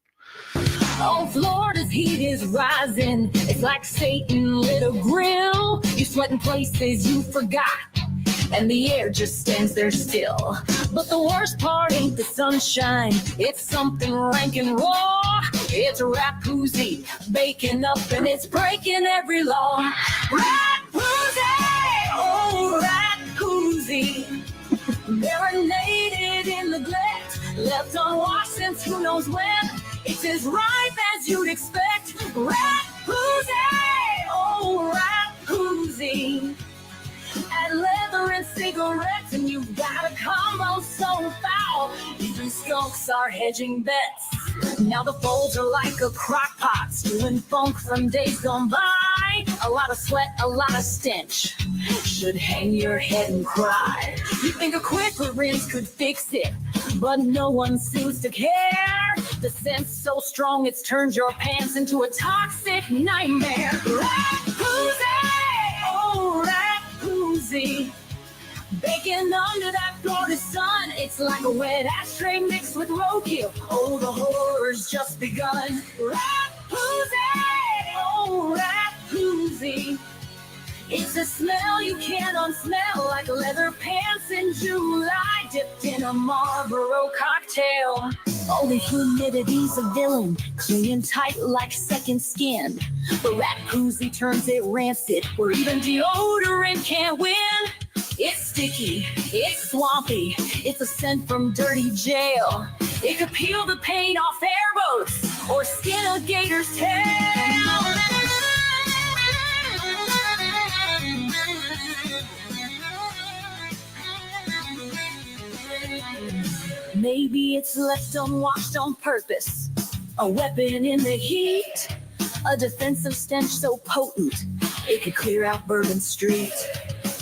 Oh, Florida's heat is rising. It's like Satan lit a grill. You sweat in places you forgot, and the air just stands there still. But the worst part ain't the sunshine. It's something rank and raw. It's a rat koozie baking up, and it's breaking every law. Rat koozie! left unwashed since who knows when. It's as ripe as you'd expect. Rapuzi, oh Rapuzi. Add leather and cigarettes, and you've got a combo so foul. Even skunks are hedging bets. Now the folds are like a crock pot, stewing funk from days gone by. A lot of sweat, a lot of stench. Should hang your head and cry. You think a quick rinse could fix it, but no one seems to care. The scent's so strong it's turned your pants into a toxic nightmare. Rapuzi, oh Rapuzi. Baking under that Florida sun, it's like a wet ashtray mixed with roadkill. Oh, the horror's just begun. Rapuzi, oh Rapuzi. It's a smell you can't unsmell, like leather pants in July, dipped in a Marlboro cocktail. Oh, the humidity's a villain, clinging tight like second skin. The Rapuzi turns it rancid, where even deodorant can't win. It's sticky, it's swampy, it's a scent from dirty jail. It could peel the paint off airboats, or skin a gator's tail. Maybe it's left unwashed on purpose, a weapon in the heat, a defensive stench so potent it could clear out Bourbon Street.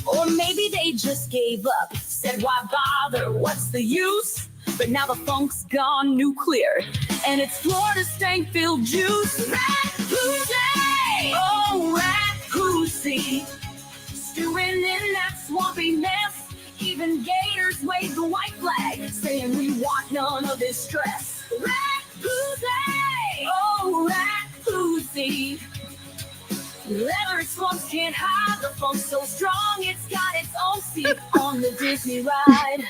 Or maybe they just gave up, said why bother, what's the use? But now the funk's gone nuclear, and it's Florida stank-filled juice. Rapuzi, oh Rapuzi, stewing in that swampy mess. Even gators wave the white flag, saying we want none of this stress. Rapuzi, oh Rapuzi. Leather swamps can't hide the funk so strong it's got its own seat on the Disney ride.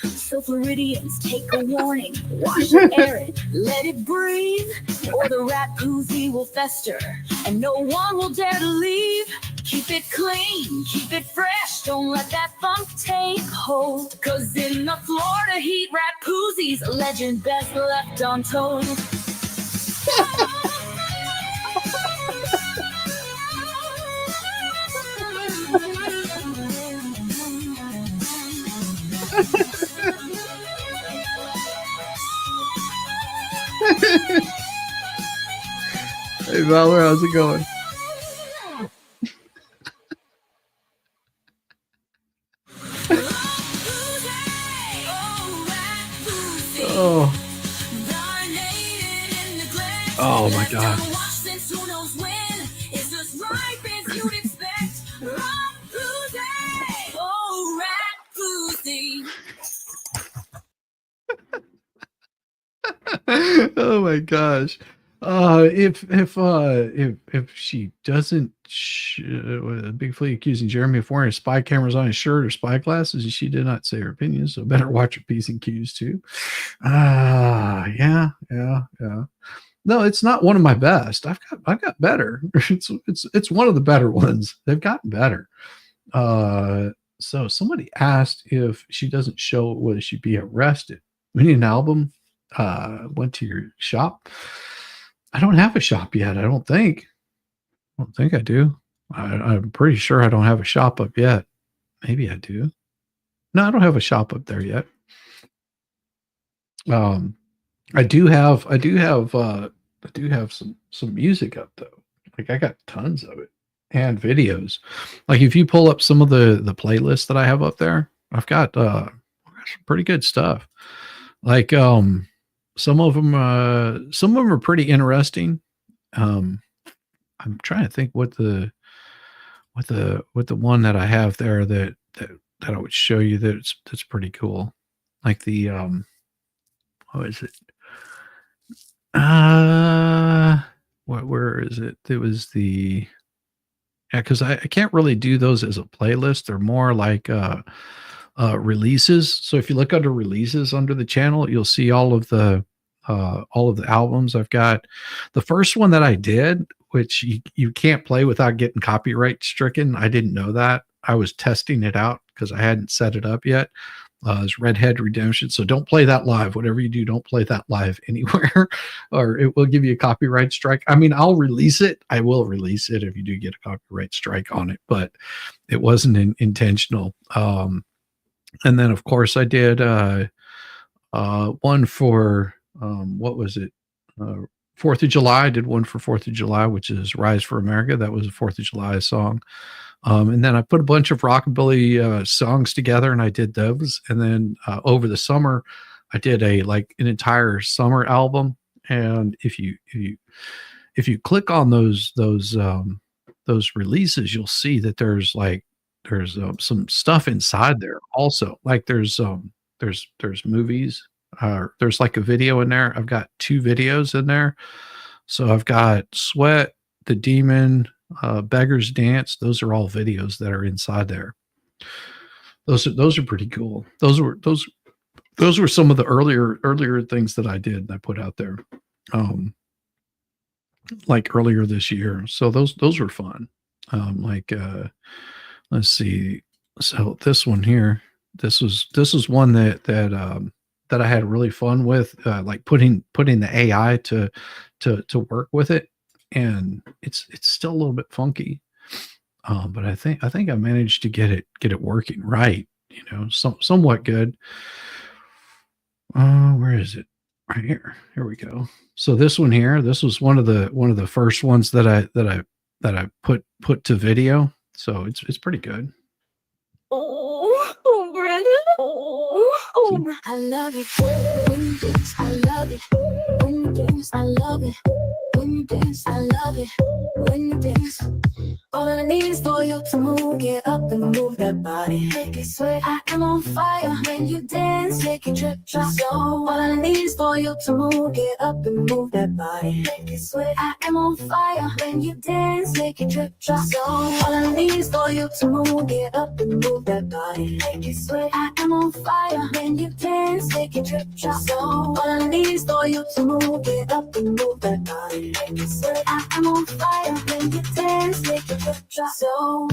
So Floridians, take a warning, wash it, air it, let it breathe, or the Rapuzi will fester, and no one will dare to leave. Keep it clean, keep it fresh, don't let that funk take hold, 'cause in the Florida heat, Rapuzi's a legend best left untold. Hey Valor, how's it going? Oh. Oh my God. Oh my gosh. If she doesn't, Big Flea accusing Jeremy of wearing spy cameras on his shirt or spy glasses, she did not say her opinion, so better watch your P's and Q's too. Yeah. No, it's not one of my best. I've got better. It's one of the better ones. They've gotten better. So somebody asked if she doesn't show it, will she be arrested? We need an album. Went to your shop. I don't have a shop yet. I don't think I do. I'm pretty sure I don't have a shop up yet. Maybe I do. No, I don't have a shop up there yet. I do have some music up though. Like I got tons of it and videos. Like if you pull up some of the playlists that I have up there, I've got some pretty good stuff. Like some of them are pretty interesting. I'm trying to think what the one that I have there that I would show you that's pretty cool. Like the what is it? Where is it? It was the because I can't really do those as a playlist. They're more like releases. So if you look under releases under the channel, you'll see all of the albums I've got. The first one that I did, which you can't play without getting copyright stricken. I didn't know that. I was testing it out because I hadn't set it up yet. is Redhead Redemption. So don't play that live. Whatever you do, don't play that live anywhere, or it will give you a copyright strike. I mean, I'll release it. I will release it if you do get a copyright strike on it, but it wasn't intentional. And then, of course, I did one for what was it? 4th of July. I did one for 4th of July, which is Rise for America. That was a 4th of July song. And then I put a bunch of rockabilly songs together, and I did those. And then over the summer, I did an entire summer album. And if you click on those releases, you'll see that there's some stuff inside there also. Like there's movies. There's like a video in there. I've got 2 videos in there. So I've got Sweat, The Demon, Beggar's Dance. Those are all videos that are inside there. Those are pretty cool. Those were some of the earlier things that I did and I put out there, like earlier this year. So those were fun. Let's see. So this one here, this was one that I had really fun with, like putting the AI to work with it. And it's still a little bit funky, but I think I managed to get it working right, somewhat good. Where is it? Right here. Here we go. So this one here, this was one of the first ones that I put to video. So it's pretty good. Oh, Brandon. Oh, I love it. When you dance, I love it. When you dance, I love it. When you dance, I love it. When you dance, all I need is for you to move, get up and move that body. Make it sweat, I am on fire. When you dance, make it drip, drop. So all I need is for you to move, get up and move that body. Make it sweat, I am on fire. When you dance, make it drip, drop. So all I need is for you to move, get up and move that body. Make it sweat, I am on fire. When you dance, make it drip, drop. So all I need is for you to move, get up and move that body. Make it sweat, I am on fire. When you dance, make it drip, drop. So all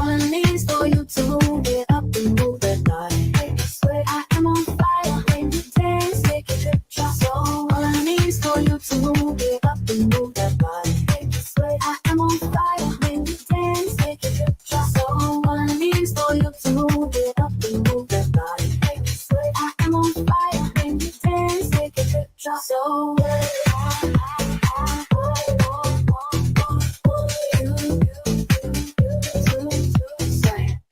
I need is for you to move, get up and move that body. Make it sweat, I am on fire. When you dance, make it drip, drop. So all I need is for you to move, get up and move that body. Make it sweat, I am on fire. When you dance, make it drip, drop. So all I need is for you to move, get up and move that body. Make it sweat, I am on fire. When you dance, make it drip, drop. So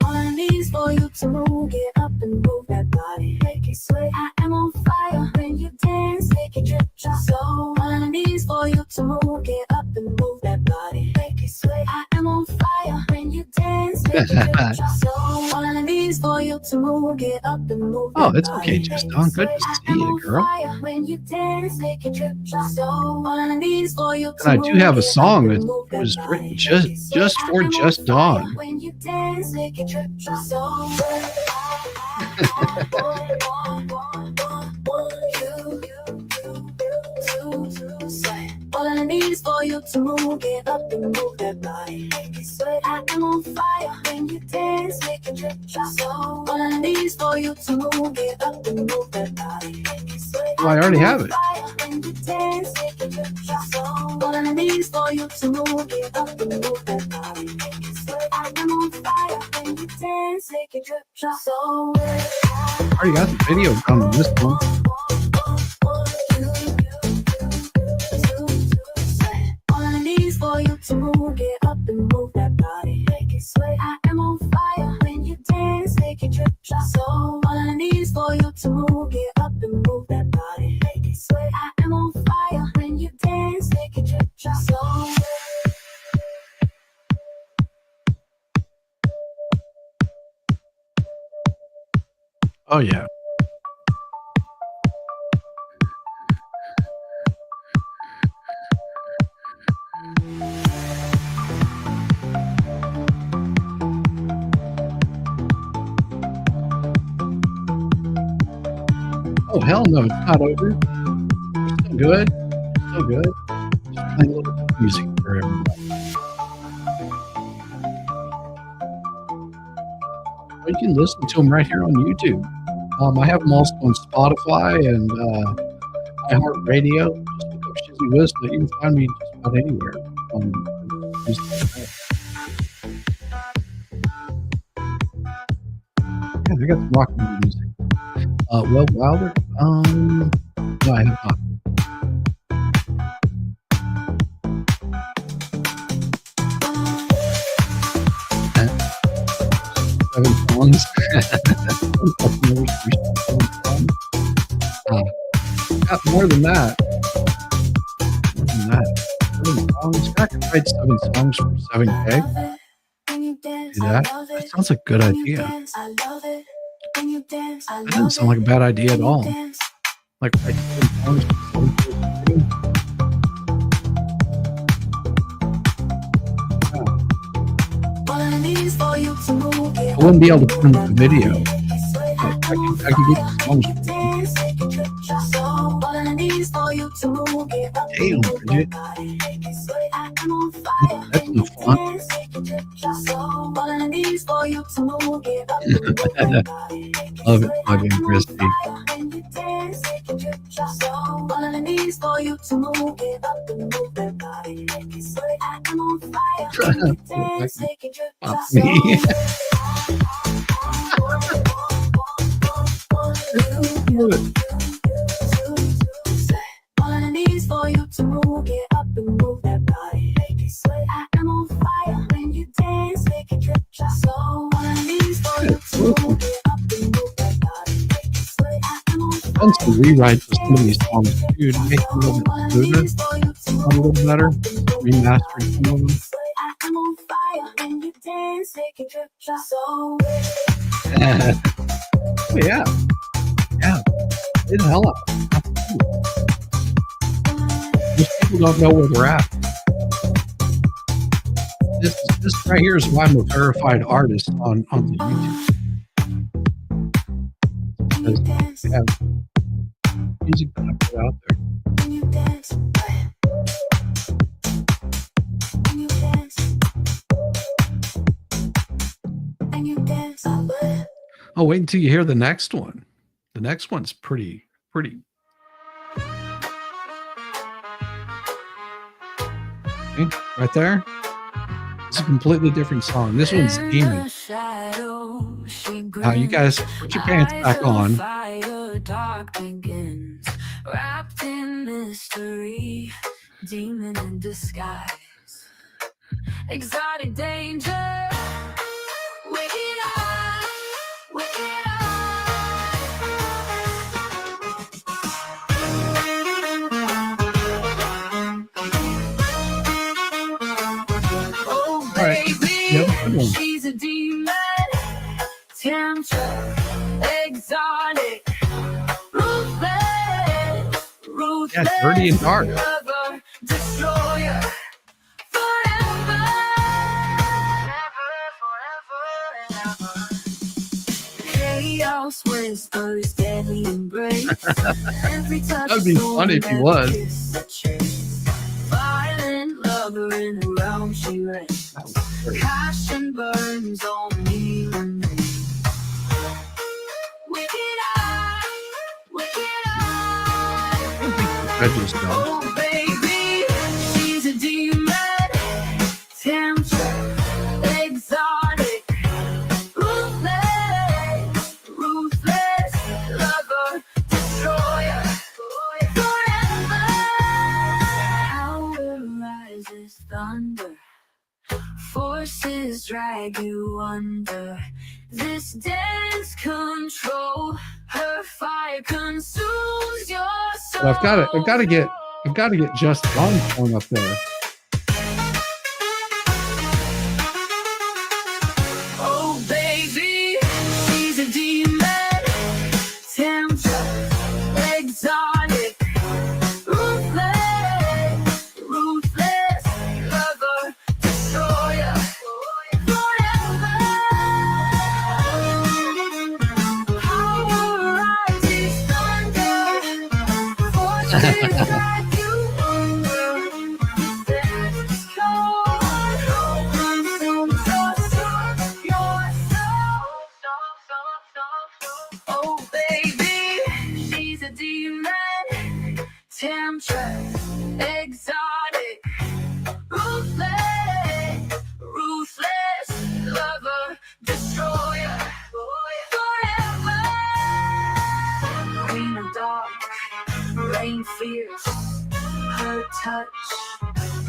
all I need is for you to move, get up and move that body. Make it sweat, I am on fire. When you dance, make it drip, drop. So all I need is for you to move, get up and move that body. Make it sweat, I am on fire. When you dance, make it drip, drop. So all I need is for you to move, get up and move that Oh, it's body. okay, Just Don. Good to see you, girl. When you dance, make it drip, drop. So all I need is for you to And I do have a move, song get that up and move that was body. written just for Just Dawn. When you dance, make it drip, drop. So all I need is for you to move, get up and move that body. Make it sweat, I am on fire. When you dance, make it drip, drop. So all I need is for you to move, get up and move that body. Make it sweat, Oh, I already have it. when you dance, make it drip, drop. So all I need is for you to move, get up and move that body. Make it sweat, I am on fire. When you dance, make it drip, drop. So I already got the video done on this one. all I need is for you to move, get up and move that body. Make it sweat, I am on fire. When you dance, make it drip, drop. So all I need is for you to move, get up and move that body. Make it sweat, I am on fire. When you dance, make it drip, drop. So Oh yeah. Oh hell no, it's not over. It's still good. It's still good. Just playing a little bit of music for everybody. you can listen to them right here on YouTube. I have them also on Spotify and iHeartRadio. Just look up Shizzy Wiz, but you can find me just about anywhere. Yeah, I got some rock music. Well, Wilder? No, I have not. 7 songs. Got more than that. More than that. 7 songs. I could write 7 songs for 7K. Do that. That sounds like a good idea. That doesn't sound like a bad idea at all. Like write 7 songs for 7K. I wouldn't be able to put them in the video. I can get the songs. Damn, Bridget. That's no fun. Love it, my baby Christy. Me. Done some rewrites of some of these songs, dude, make them a little bit smoother, a little better, remastering some of them. Yeah. Get the hell up. Most people don't know where they're at. This right here is why I'm a verified artist on the YouTube. Because we have music that I put out there. Oh, wait until you hear the next one. The next one's pretty. Okay, right there. It's a completely different song. This one's Demon. Now, you guys, put your pants back on. Wrapped in mystery, demon in disguise, exotic danger, wicked eye, wicked eye. Oh baby, she's a demon, tempter, exotic, ruthless, Yeah, dirty and dark. lover, destroyer, forever, chaos whispers, deadly embrace. Every touch That'd be funny if he was. Violent lover in the realm she reigns. Passion burns on me remains. Wicked eye, wicked eye. Prejudice dog. Oh baby, she's a demon, tempter, exotic, ruthless, lover, destroyer, forever. Power rises thunder, forces drag you under. This dance control, her fire consumes your soul. But I've got to get Just One on up there. Oh baby, she's a demon, tempter, exotic, ruthless, lover, destroyer, forever. Power rises thunder, forces drag you under. This cold consumes your soul. temptress, exotic, ruthless, lover, destroyer, forever. Queen of dark, rain fierce, her touch,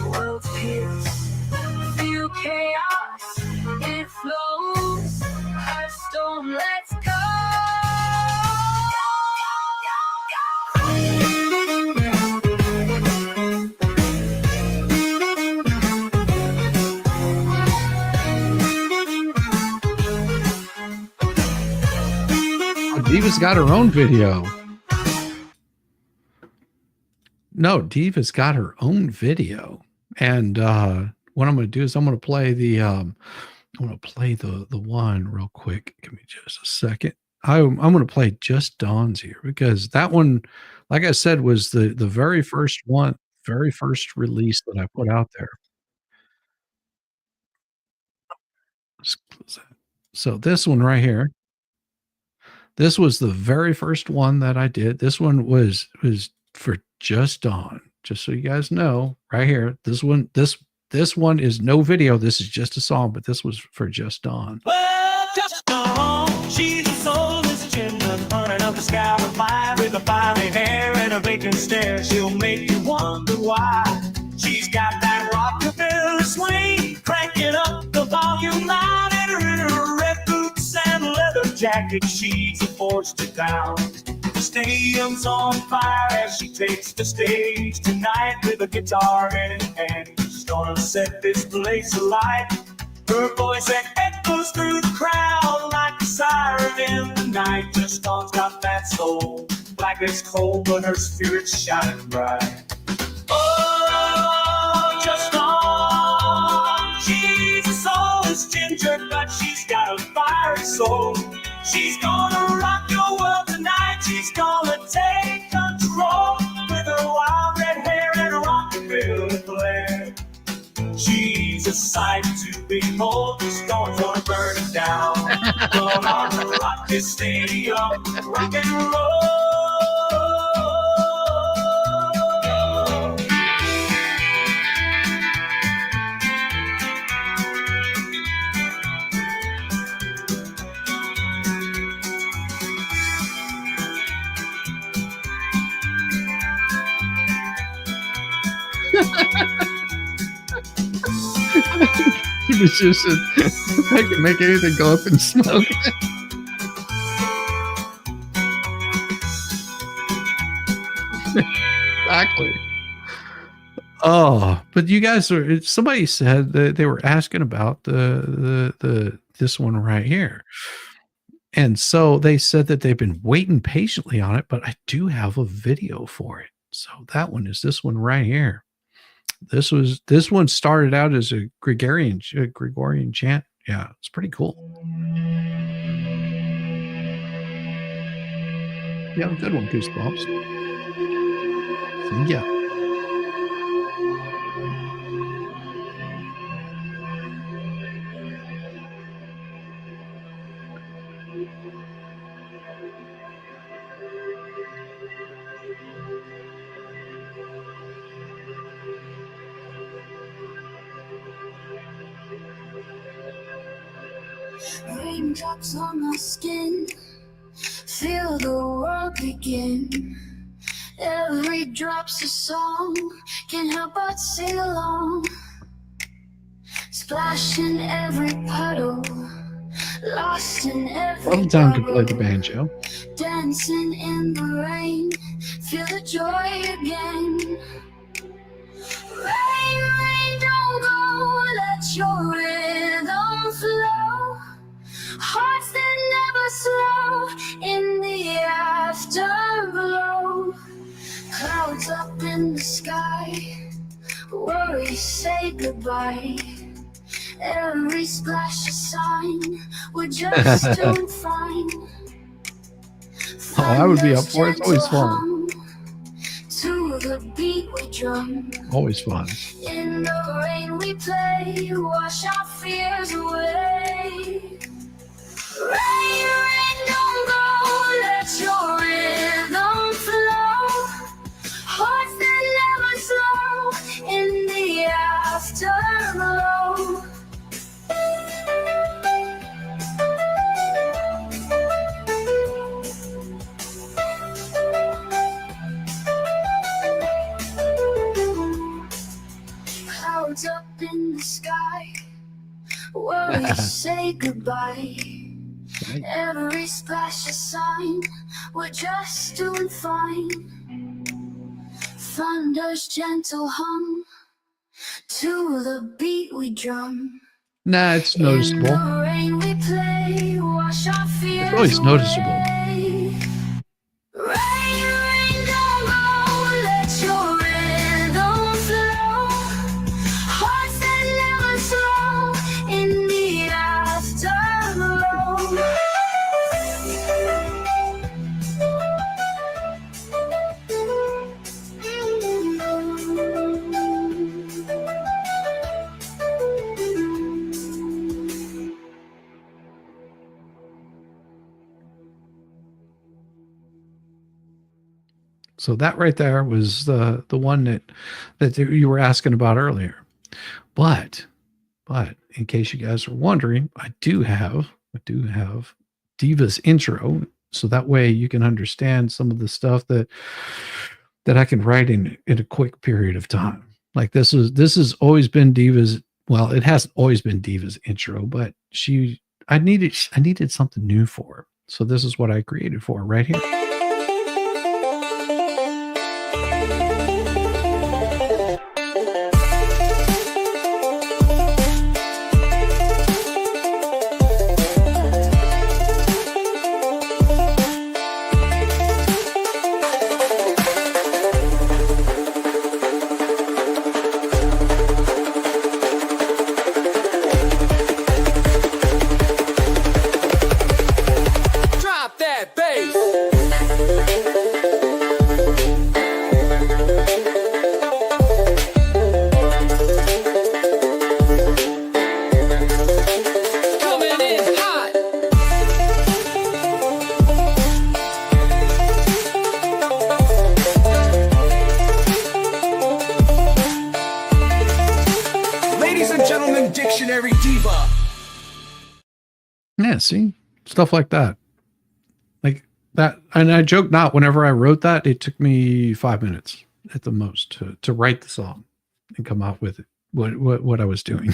world pierce. Feel chaos, it flows, her storm lets go. Diva's got her own video. No, Diva's got her own video. And what I'm going to do is I'm going to play the one real quick. Give me just a second. I'm going to play Just Dawn's here because that one, like I said, was the very first one, very first release that I put out there. Let's close that. So this one right here. This was the very first one that I did. This one was for Just Dawn. Just so you guys know, right here. This one is no video. This is just a song, but this was for Just Dawn. Well, Just Dawn, she's a soulless gentleman, running up the sky with fire, with a fiery hair and a vacant stare. She'll make you wonder why. She's got that rockabilly swing, cranking up the volume loud, and her red boots and leather jacket. She's a force to down. The stadium's on fire as she takes the stage tonight with a guitar in hand. She's gonna set this place alight. Her voice echoes through the crowd like a siren in the night. Just Dawn's got that soul, black as coal, but her spirit's shining bright. Oh, Just Dawn, she's a soulless ginger, but she's got a fiery soul. She's gonna rock your world tonight. She's gonna take control with her wild red hair and a rockabilly flair. She's a sight to behold. The storm's gonna burn it down. Gonna rock this stadium, rock and roll. He was just I can make anything go up in smoke. Exactly. Oh, but you guys are. Somebody said that they were asking about this one right here, and so they said that they've been waiting patiently on it. But I do have a video for it. So that one is this one right here. This one started out as a Gregorian chant. Yeah, it's pretty cool. Yeah, good one, Goosebumps. Yeah. Raindrops on my skin, feel the world begin. Every drop's a song, can't help but sing along. Splash in every puddle, lost in every One time to play the banjo. Dancing in the rain, feel the joy again. Rain, rain, don't go, let your rhythm flow. Hearts that never slow in the afterglow. Clouds up in the sky, worries say goodbye. Every splash a sign, we're just doing fine. Oh, I would be up for it. It's always fun. To the beat we drum. Always fun. In the rain we play, wash our fears away. Rain, rain, don't go, let your rhythm flow. Hearts we say goodbye. Every splash of sign, we're just doing fine. Thunder's gentle hum, to the beat we drum. Nah, it's noticeable. In the rain we play, wash our fears It's always noticeable. away. Rain, rain, don't go, let your rhythm flow. Hearts that never slow in the afterglow. So that right there was the one that you were asking about earlier. But in case you guys are wondering, I do have Diva's intro, so that way you can understand some of the stuff that I can write in a quick period of time. Like this has always been Diva's. Well, it hasn't always been Diva's intro, but I needed something new for her. So this is what I created for her right here. Drop that bass. Coming in hot. Ladies and gentlemen, Dictionary Diva. Yeah, see, stuff like that. Like that. And I joke not, whenever I wrote that, it took me 5 minutes at the most to write the song and come out with it, what I was doing.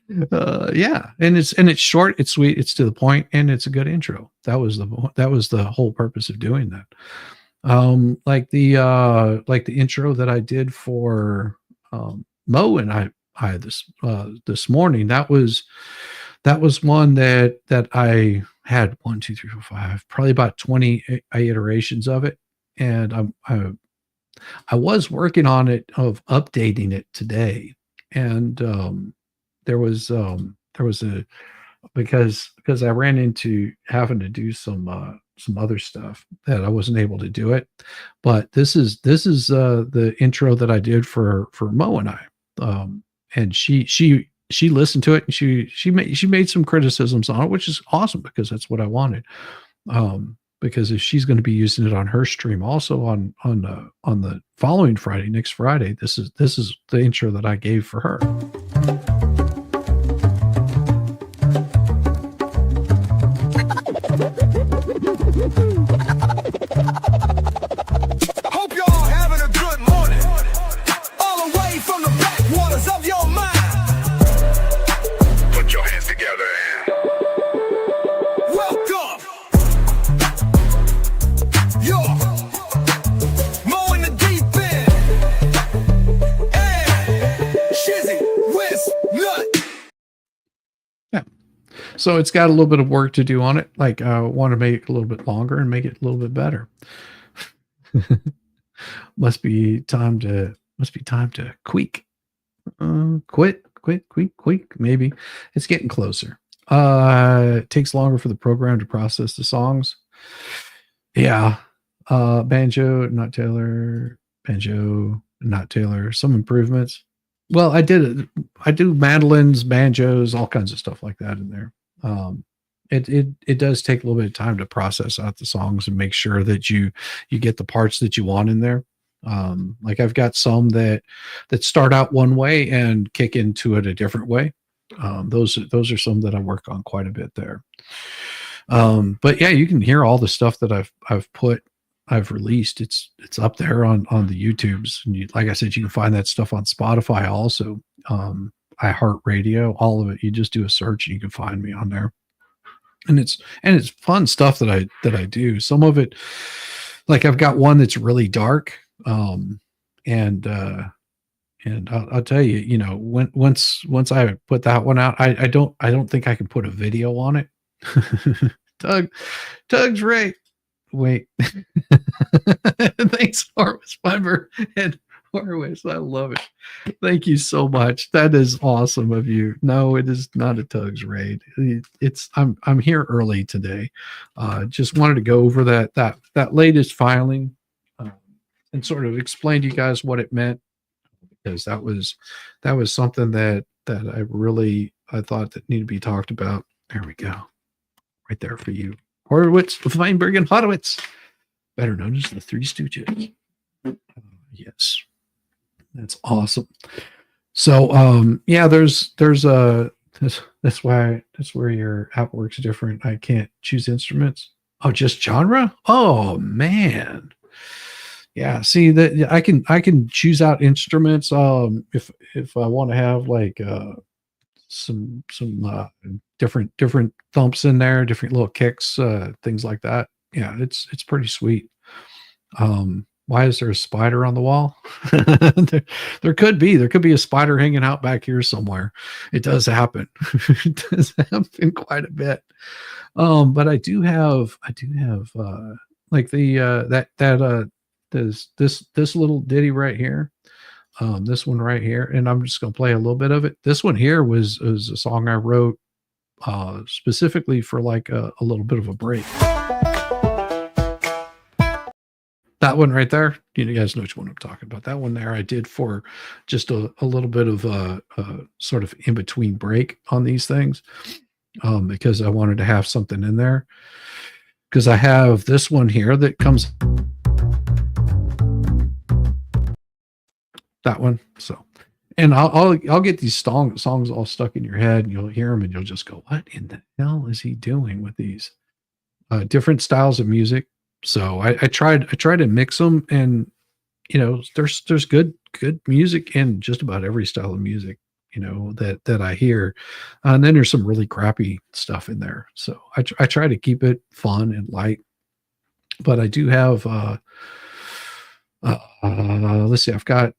Yeah. And it's short, it's sweet, it's to the point, and it's a good intro. That was the whole purpose of doing that. Like the intro that I did for Mo and I this morning, that was one that I had 1, 2, 3, 4, 5, probably about 20 iterations of it. And I was working on it, of updating it today. And there was because I ran into having to do some other stuff that I wasn't able to do it. But this is the intro that I did for Mo and I. And she listened to it, and she made some criticisms on it, which is awesome, because that's what I wanted. Because if she's going to be using it on her stream also on the following Friday, next Friday, this is the intro that I gave for her. Hope y'all having a good morning. All the way from the backwaters of your mind. Put your hands together and welcome. Yo, Mo in the deep end. And Shizzy, Whiz, Nut. Yeah. So it's got a little bit of work to do on it. Like I want to make it a little bit longer and make it a little bit better. Must be time to tweak. Tweak. Maybe it's getting closer. It takes longer for the program to process the songs. Yeah. Banjo, not Taylor. Some improvements. Well, I do mandolins, banjos, all kinds of stuff like that in there. It does take a little bit of time to process out the songs and make sure that you get the parts that you want in there. Like I've got some that start out one way and kick into it a different way. Those are some that I work on quite a bit there. But yeah, you can hear all the stuff that I've released. It's up there on the YouTubes. And like I said, you can find that stuff on Spotify also. iHeartRadio, all of it. You just do a search and you can find me on there. And it's fun stuff that I do. Some of it, like I've got one that's really dark. And I'll tell you, you know, once I put that one out, I don't think I can put a video on it. Doug's right. Wait. Thanks, Horowitz Fiber and Horowitz. I love it. Thank you so much. That is awesome of you. No, it is not a Tug's raid. I'm here early today. Just wanted to go over that latest filing and sort of explain to you guys what it meant, because that was something that I thought that needed to be talked about. There we go. Right there for you. Horowitz, Feinberg, and Horowitz, better known as the Three Stooges. Yes, that's awesome. So, yeah, that's where your app works different. I can't choose instruments. Oh, just genre? Oh man. Yeah, see that I can choose out instruments. If I want to have like some different thumps in there, different little kicks, things like that. Yeah, it's pretty sweet. Why is there a spider on the wall? there could be a spider hanging out back here somewhere. It does happen. It does happen quite a bit. But I do have like this little ditty right here. This one right here, and I'm just going to play a little bit of it. This one here was a song I wrote specifically for like a little bit of a break. That one right there, you guys know which one I'm talking about. That one there I did for just a little bit of a sort of in between break on these things, because I wanted to have something in there. Because I have this one here that comes. That one. So, and I'll get these songs all stuck in your head, and you'll hear them and you'll just go, what in the hell is he doing with these different styles of music? So I tried to mix them, and you know, there's good music in just about every style of music, you know, that I hear. And then there's some really crappy stuff in there. So I try to keep it fun and light, but I do have let's see, I've got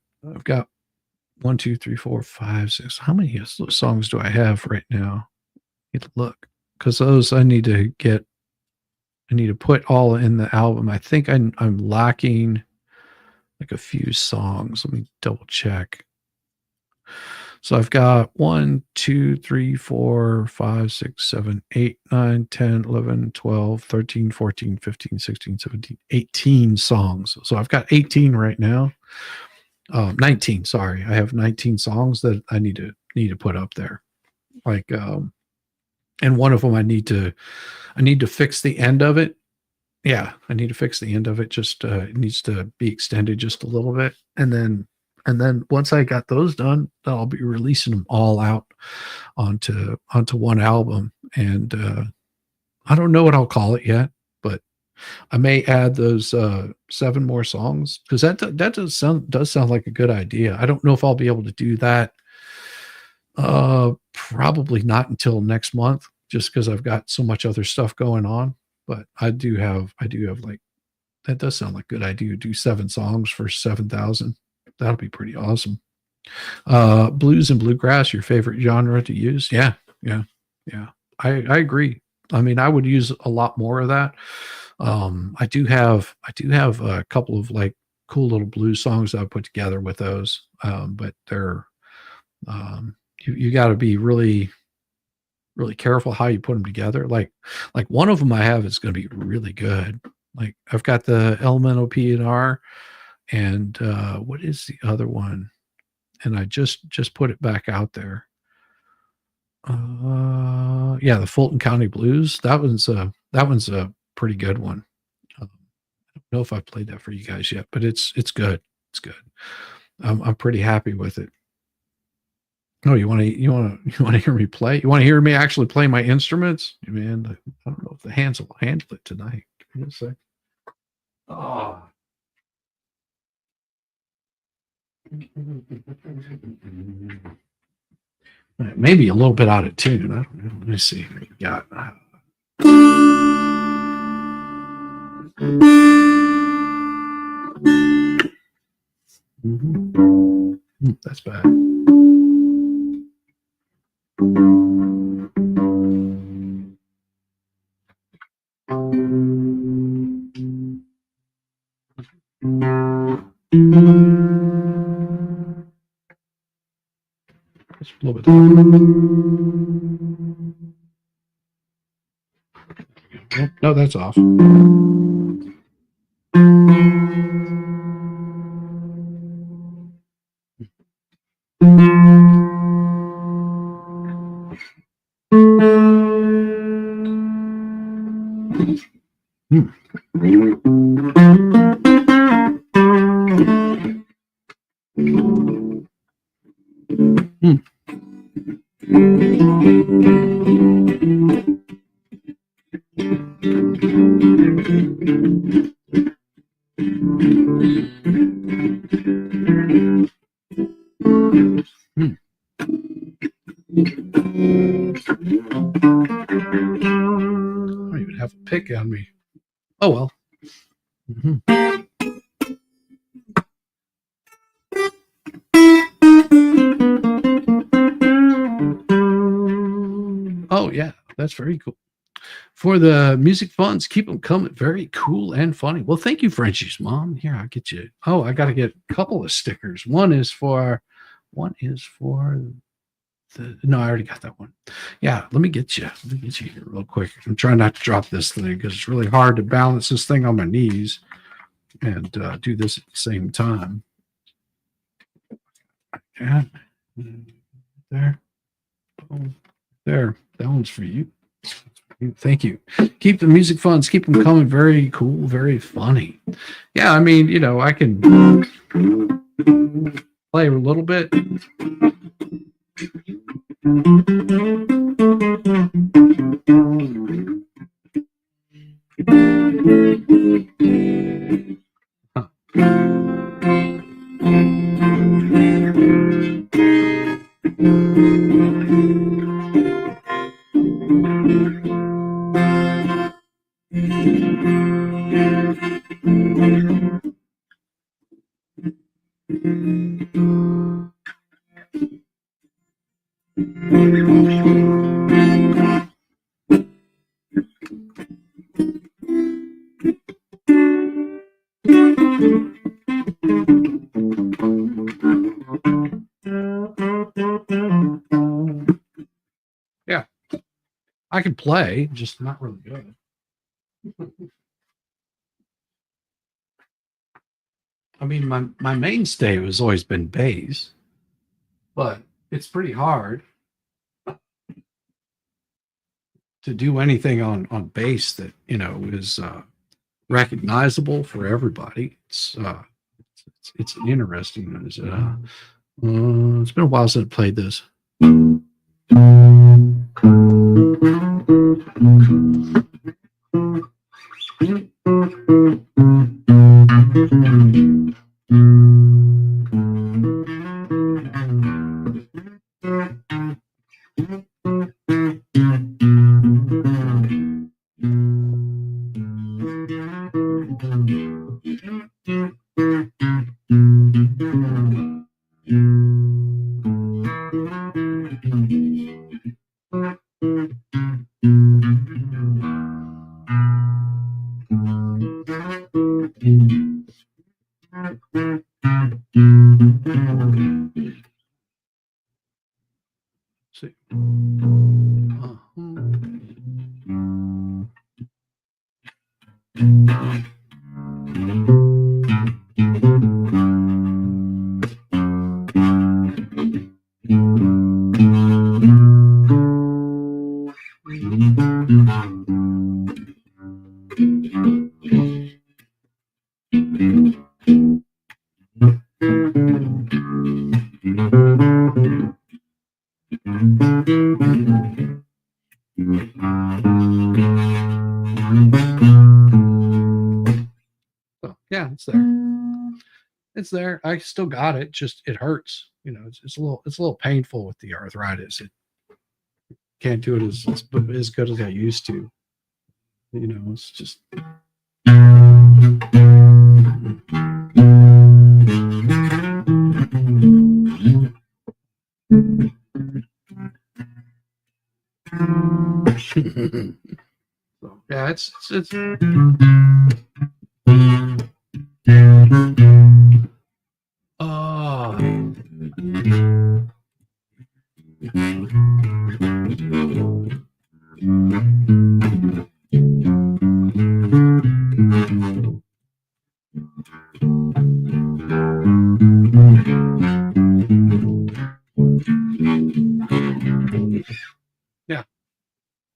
1, 2, 3, 4, 5, 6. How many songs do I have right now? Need to look, because those I need to put all in the album. I think I'm lacking like a few songs. Let me double check. So I've got 1, 2, 3, 4, 5, 6, 7, 8, 9, 10, 11, 12, 13, 14, 15, 16, 17, 18 songs. So I've got 18 right now. 19, sorry. I have 19 songs that I need to put up there. Like, and one of them I need to fix the end of it. Yeah, I need to fix the end of it. Just it needs to be extended just a little bit. And then once I got those done, I'll be releasing them all out onto one album. And I don't know what I'll call it yet, but I may add those 7 more songs, because that does sound like a good idea. I don't know if I'll be able to do that. Probably not until next month, just because I've got so much other stuff going on. But I do have like, that does sound like a good idea. Do 7 songs for 7,000. That'll be pretty awesome. Blues and bluegrass, your favorite genre to use? Yeah. I agree. I mean, I would use a lot more of that. I do have a couple of like cool little blues songs that I put together with those. But they're, you got to be really, really careful how you put them together. Like one of them I have is going to be really good. Like I've got the elemental P and R, and what is the other one? And I just put it back out there. Yeah, the Fulton County Blues. That one's a pretty good one. I don't know if I've played that for you guys yet, but it's good. It's good. I'm pretty happy with it. Oh, you want to hear me play? You want to hear me actually play my instruments? Man, I don't know if the hands will handle it tonight. Give me a sec. Oh. Maybe a little bit out of tune. I don't know. Let me see. We got. That's bad. Just a little bit. No, that's off. I don't even have a pick on me. Oh well. Oh yeah, that's very cool. For the music funds, keep them coming. Very cool and funny. Well, thank you, Frenchie's mom. Here, I'll get you. Oh, I got to get a couple of stickers. One is for the. No, I already got that one. Yeah, let me get you here real quick. I'm trying not to drop this thing because it's really hard to balance this thing on my knees and do this at the same time. Yeah, there, boom, there. That one's for you. Thank you. Keep the music funds. Keep them coming. Very cool. Very funny. Yeah, I mean, you know, I can play a little bit. Yeah, I can play, just not really good. I mean, my mainstay has always been bass, but it's pretty hard to do anything on bass that, you know, is recognizable for everybody. It's interesting. It's been a while since I played this. See. So yeah, it's there. It's there. I still got it. Just it hurts. it's a little painful with the arthritis. It can't do it as good as I used to. It's just. So, yeah, it's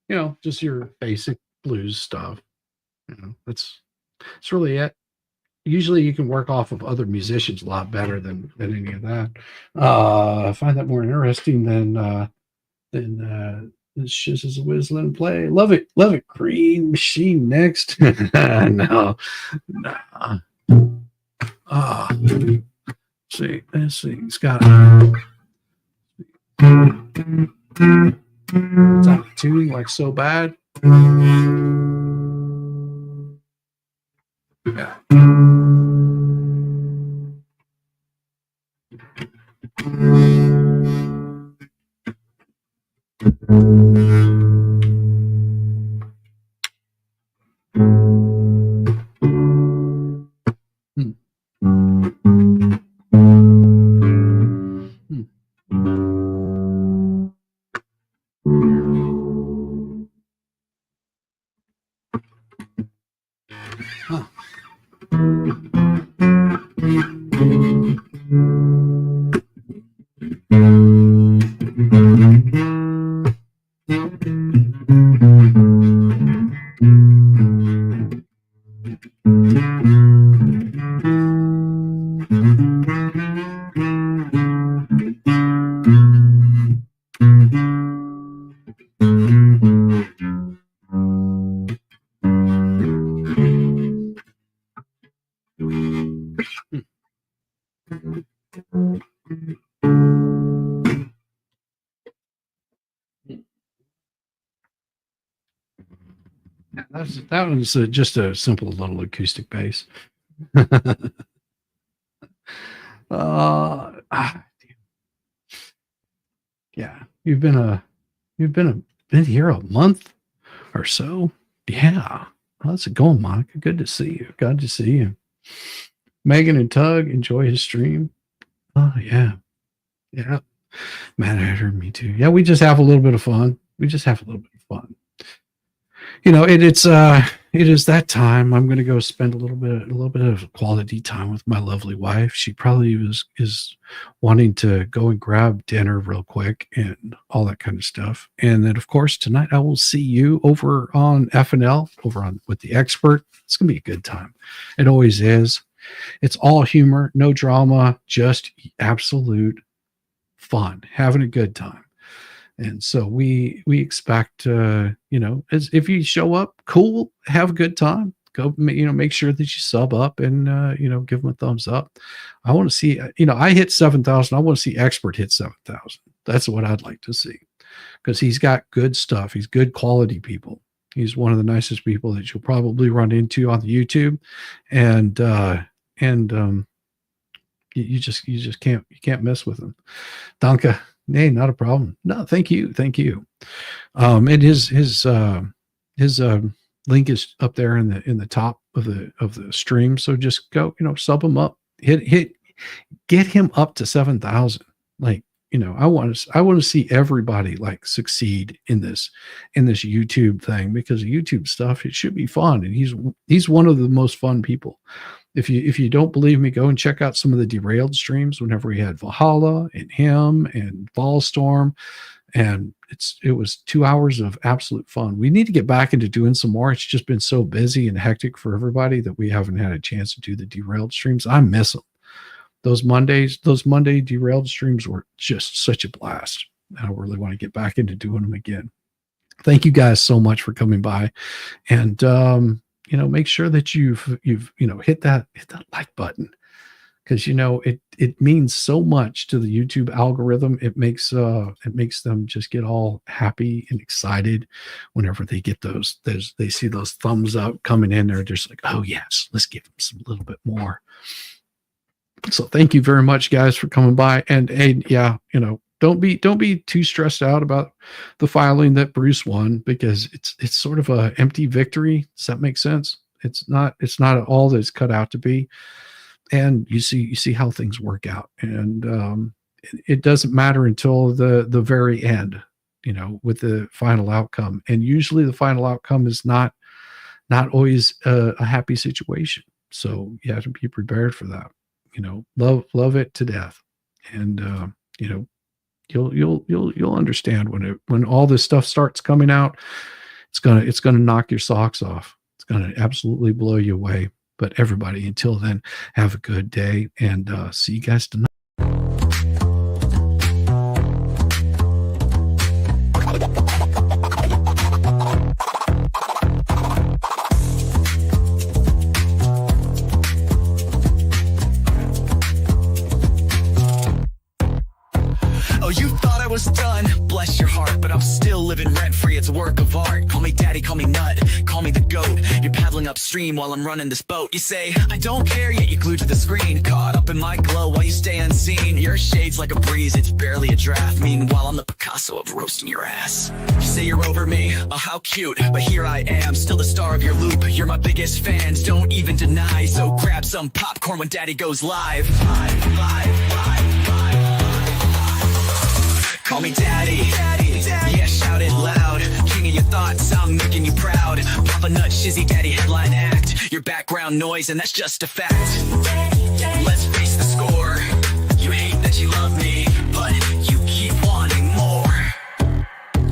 yeah, just your basic blues stuff. That's really it. Usually you can work off of other musicians a lot better than any of that. I find that more interesting than it's just as a whiz, let him play. Love it. Green Machine next. No. Let's see. It's got it's not tuning like so bad. Yeah. Huh. That one's just a simple little acoustic bass. Yeah, you've been here a month or so. Yeah, how's it going, Monica? Good to see you. Glad to see you. Megan and Tug, enjoy his stream. Oh yeah. Mad Hatter, me too. Yeah, we just have a little bit of fun. It is that time. I'm going to go spend a little bit of quality time with my lovely wife. She probably is wanting to go and grab dinner real quick and all that kind of stuff. And then, of course, tonight I will see you over on FNL, with the expert. It's going to be a good time. It always is. It's all humor, no drama, just absolute fun, having a good time. And so we expect, as if you show up, cool, have a good time, go, make sure that you sub up and, give them a thumbs up. I want to see, I hit 7,000. I want to see expert hit 7,000. That's what I'd like to see, because he's got good stuff. He's good quality people. He's one of the nicest people that you'll probably run into on the YouTube. And you just can't mess with him. Danke. Nay, not a problem. No, thank you. And his link is up there in the top of the stream. So just go, sub him up, get him up to 7,000. Like, I want to see everybody like succeed in this YouTube thing, because YouTube stuff, it should be fun. And he's one of the most fun people. If you don't believe me, go and check out some of the Derailed streams whenever we had Valhalla and him and Ballstorm. And it was 2 hours of absolute fun. We need to get back into doing some more. It's just been so busy and hectic for everybody that we haven't had a chance to do the Derailed streams. I miss them. Those Monday Derailed streams were just such a blast. I really want to get back into doing them again. Thank you guys so much for coming by. And make sure that you've hit that like button. because it means so much to the YouTube algorithm. It makes them just get all happy and excited whenever they get those they see those thumbs up coming in. They're just like, oh yes, let's give them some little bit more. So thank you very much, guys, for coming by. And yeah, don't be too stressed out about the filing that Bruce won, because it's sort of a empty victory. Does that make sense? It's not at all that it's cut out to be. And you see how things work out. And it doesn't matter until the very end, with the final outcome. And usually the final outcome is not always a happy situation. So you have to be prepared for that. Love it to death. And you'll understand when all this stuff starts coming out. It's gonna knock your socks off. It's gonna absolutely blow you away. But everybody, until then, have a good day, and see you guys tonight. Oh, you thought I was done, bless your heart, but I'm still living rent-free. It's a work of art. Call me daddy, call me nut, call me the goat. You're paddling upstream while I'm running this boat. You say, I don't care, yet you're glued to the screen, caught up in my glow while you stay unseen. Your shade's like a breeze, it's barely a draft. Meanwhile, I'm the Picasso of roasting your ass. You say you're over me, oh how cute, but here I am, still the star of your loop. You're my biggest fans, don't even deny. So grab some popcorn when daddy goes live. Live. Call me daddy, yeah, shout it loud. King of your thoughts, I'm making you proud. Papa Nut, Shizzy Daddy, headline act. Your background noise, and that's just a fact. Let's face the score. You hate that you love me, but you keep wanting more.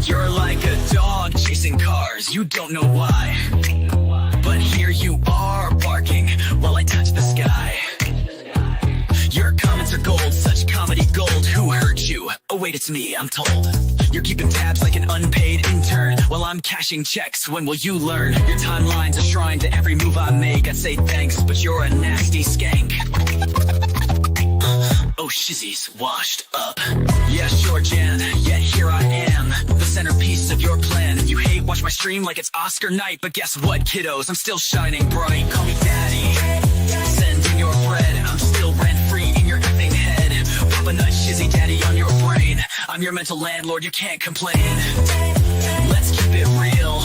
You're like a dog chasing cars, you don't know why. But here you are, barking while I touch the sky. Your comments are gold, such comedy gold. Who hurt you? Oh wait, it's me, I'm told. You're keeping tabs like an unpaid intern while I'm cashing checks. When will you learn? Your timeline's a shrine to every move I make. I'd say thanks, but you're a nasty skank. Oh, Shizzy's washed up. Yeah, sure, Jan, yet here I am, the centerpiece of your plan. You hate watch my stream like it's Oscar night, but guess what, kiddos? I'm still shining bright. Call me daddy. Send in your bread, I'm still rent-free in your effing head. Papa Nut, Shizzy Daddy on your brain. I'm your mental landlord, you can't complain. Let's keep it real.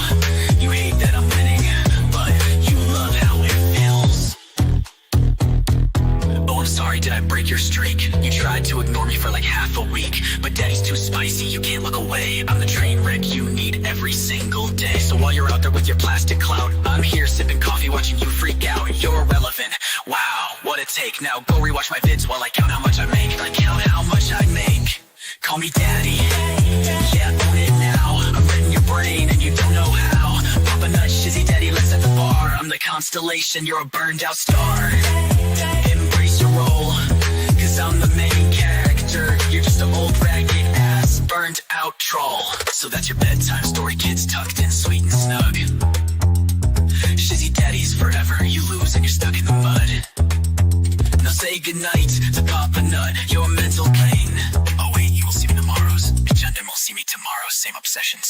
You hate that I'm winning, but you love how it feels. Oh, I'm sorry, did I break your streak? You tried to ignore me for like half a week, but daddy's too spicy, you can't look away. I'm the train wreck you need every single day. So while you're out there with your plastic clout, I'm here sipping coffee watching you freak out. You're irrelevant, wow, what a take. Now go rewatch my vids while I count how much I make. I count how much I make. Call me daddy, yeah, own it now. I'm reading your brain and you don't know how. Papa Nut, Shizzy Daddy, let's set the bar. I'm the constellation, you're a burned out star. Embrace your role, cause I'm the main character. You're just an old ragged ass, burned out troll. So that's your bedtime story, kids tucked in sweet and snug. Shizzy Daddy's forever, you lose and you're stuck in the mud. Now say goodnight to Papa Nut, your mental pain. Oh wait, you will see me tomorrow. Will see me tomorrow, same obsession.